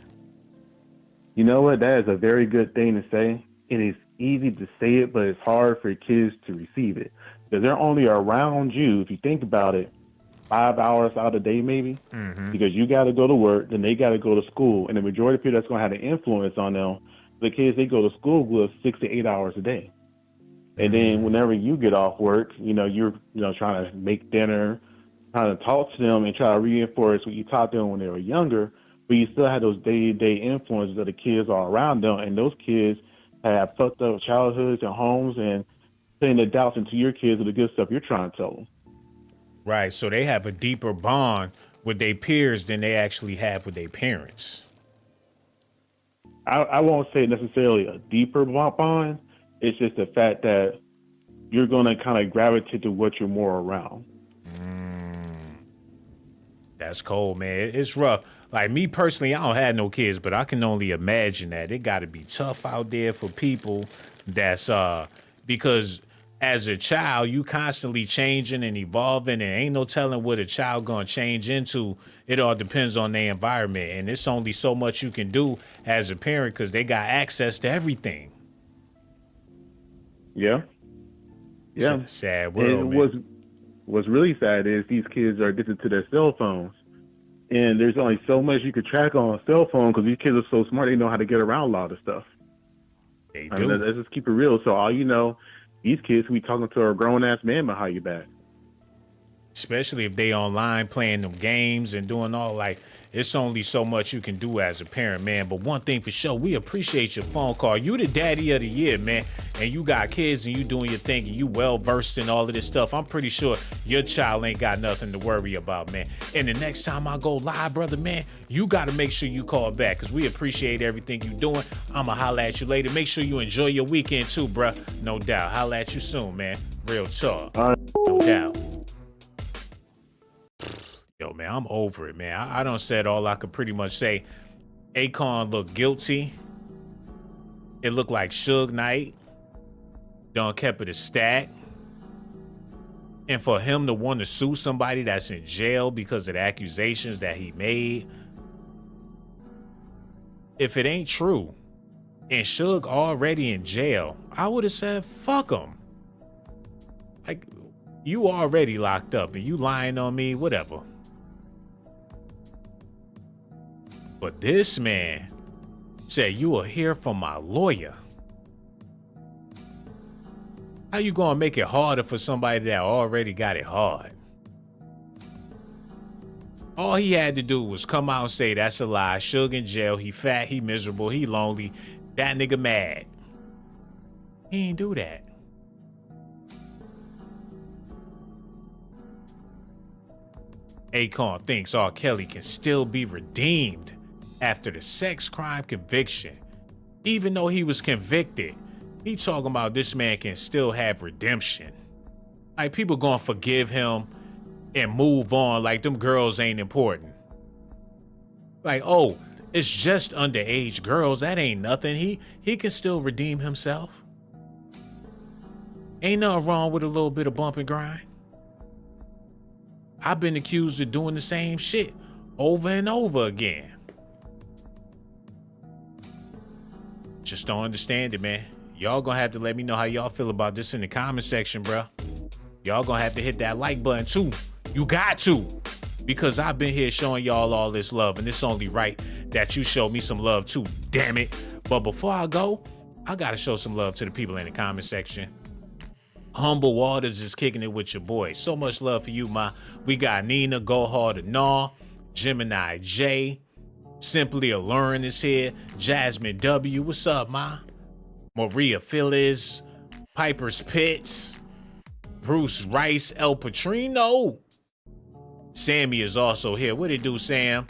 You know what? That is a very good thing to say. It is easy to say it, but it's hard for kids to receive it. Because they're only around you, if you think about it, 5 hours out of the day maybe. Mm-hmm. Because you got to go to work, then they got to go to school. And the majority of people that's going to have an influence on them, the kids they go to school with 6 to 8 hours a day. And then whenever you get off work, you're trying to make dinner, trying to talk to them and try to reinforce what you taught them when they were younger, but you still have those day-to-day influences of the kids all around them, and those kids have fucked up childhoods and homes and putting the doubts into your kids of the good stuff you're trying to tell them. Right, so they have a deeper bond with their peers than they actually have with their parents. I won't say necessarily a deeper bond. It's just the fact that you're going to kind of gravitate to what you're more around. That's cold, man. It's rough. Like me personally, I don't have no kids, but I can only imagine that it got to be tough out there for people that's because as a child, you constantly changing and evolving, and ain't no telling what a child gonna change into. It all depends on their environment, and it's only so much you can do as a parent because they got access to everything. Yeah. Sad world, man. What's really sad is these kids are addicted to their cell phones. And there's only so much you could track on a cell phone because these kids are so smart, they know how to get around a lot of stuff. They do. Let's just keep it real. So all you know, these kids will be talking to a grown-ass man behind your back. Especially if they online playing them games and doing all, like, it's only so much you can do as a parent, man. But one thing for sure, we appreciate your phone call. You the daddy of the year, man. And you got kids and you doing your thing and you well-versed in all of this stuff. I'm pretty sure your child ain't got nothing to worry about, man. And the next time I go live, brother, man, you got to make sure you call back because we appreciate everything you doing. I'm going to holla at you later. Make sure you enjoy your weekend too, bruh. No doubt. Holla at you soon, man. Real talk. No doubt. Yo, man, I'm over it, man. I done said all I could pretty much say. Akon looked guilty. It looked like Suge Knight done kept it a stack. And for him to want to sue somebody that's in jail because of the accusations that he made, if it ain't true, and Suge already in jail, I would have said, fuck him. Like, you already locked up and you lying on me, whatever. But this man said, you will hear from my lawyer. How you gonna make it harder for somebody that already got it hard? All he had to do was come out and say, that's a lie. Suge in jail, he fat, he miserable, he lonely, that nigga mad. He ain't do that. Akon thinks R. Kelly can still be redeemed after the sex crime conviction. Even though he was convicted, he talking about this man can still have redemption. Like, people gonna forgive him and move on like them girls ain't important. Like, oh, it's just underage girls, that ain't nothing. He can still redeem himself. Ain't nothing wrong with a little bit of bump and grind. I've been accused of doing the same shit over and over again. Just don't understand it, man. Y'all gonna have to let me know how y'all feel about this in the comment section, bro. Y'all gonna have to hit that like button too. You got to. Because I've been here showing y'all all this love, and it's only right that you show me some love too, damn it. But before I go, I gotta show some love to the people in the comment section. Humble Waters is kicking it with your boy. So much love for you, ma. We got Nina, Go Hard and Gnaw, Gemini J, Simply Alluring is here, Jasmine W, what's up, ma? Maria Phyllis, Piper's Pits, Bruce Rice, El Patrino. Sammy is also here. What it do, Sam?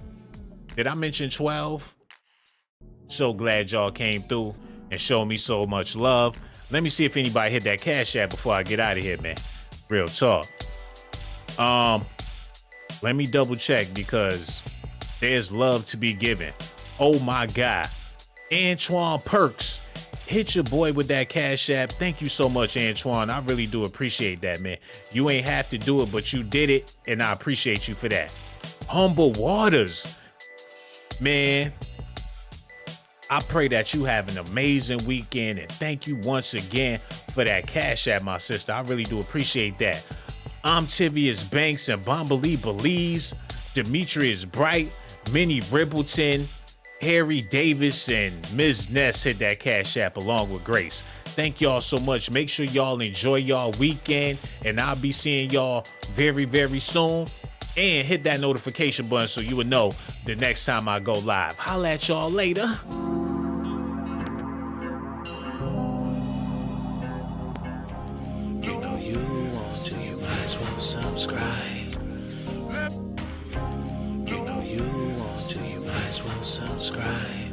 Did I mention 12? So glad y'all came through and showed me so much love. Let me see if anybody hit that Cash App before I get out of here, man. Real talk. Let me double check because there's love to be given. Oh my God. Antoine Perks, hit your boy with that Cash App. Thank you so much, Antoine. I really do appreciate that, man. You ain't have to do it, but you did it, and I appreciate you for that. Humble Waters, man. I pray that you have an amazing weekend, and thank you once again for that Cash App, my sister. I really do appreciate that. I'm Tivius Banks and Bombalee Belize, Demetrius Bright, Minnie Ribbleton, Harry Davis, and Ms. Ness hit that Cash App along with Grace. Thank y'all so much. Make sure y'all enjoy y'all weekend, and I'll be seeing y'all very, very soon. And hit that notification button so you would know the next time I go live. Holla at y'all later. You know you want to, you might as well subscribe. You know you want to, you might as well subscribe.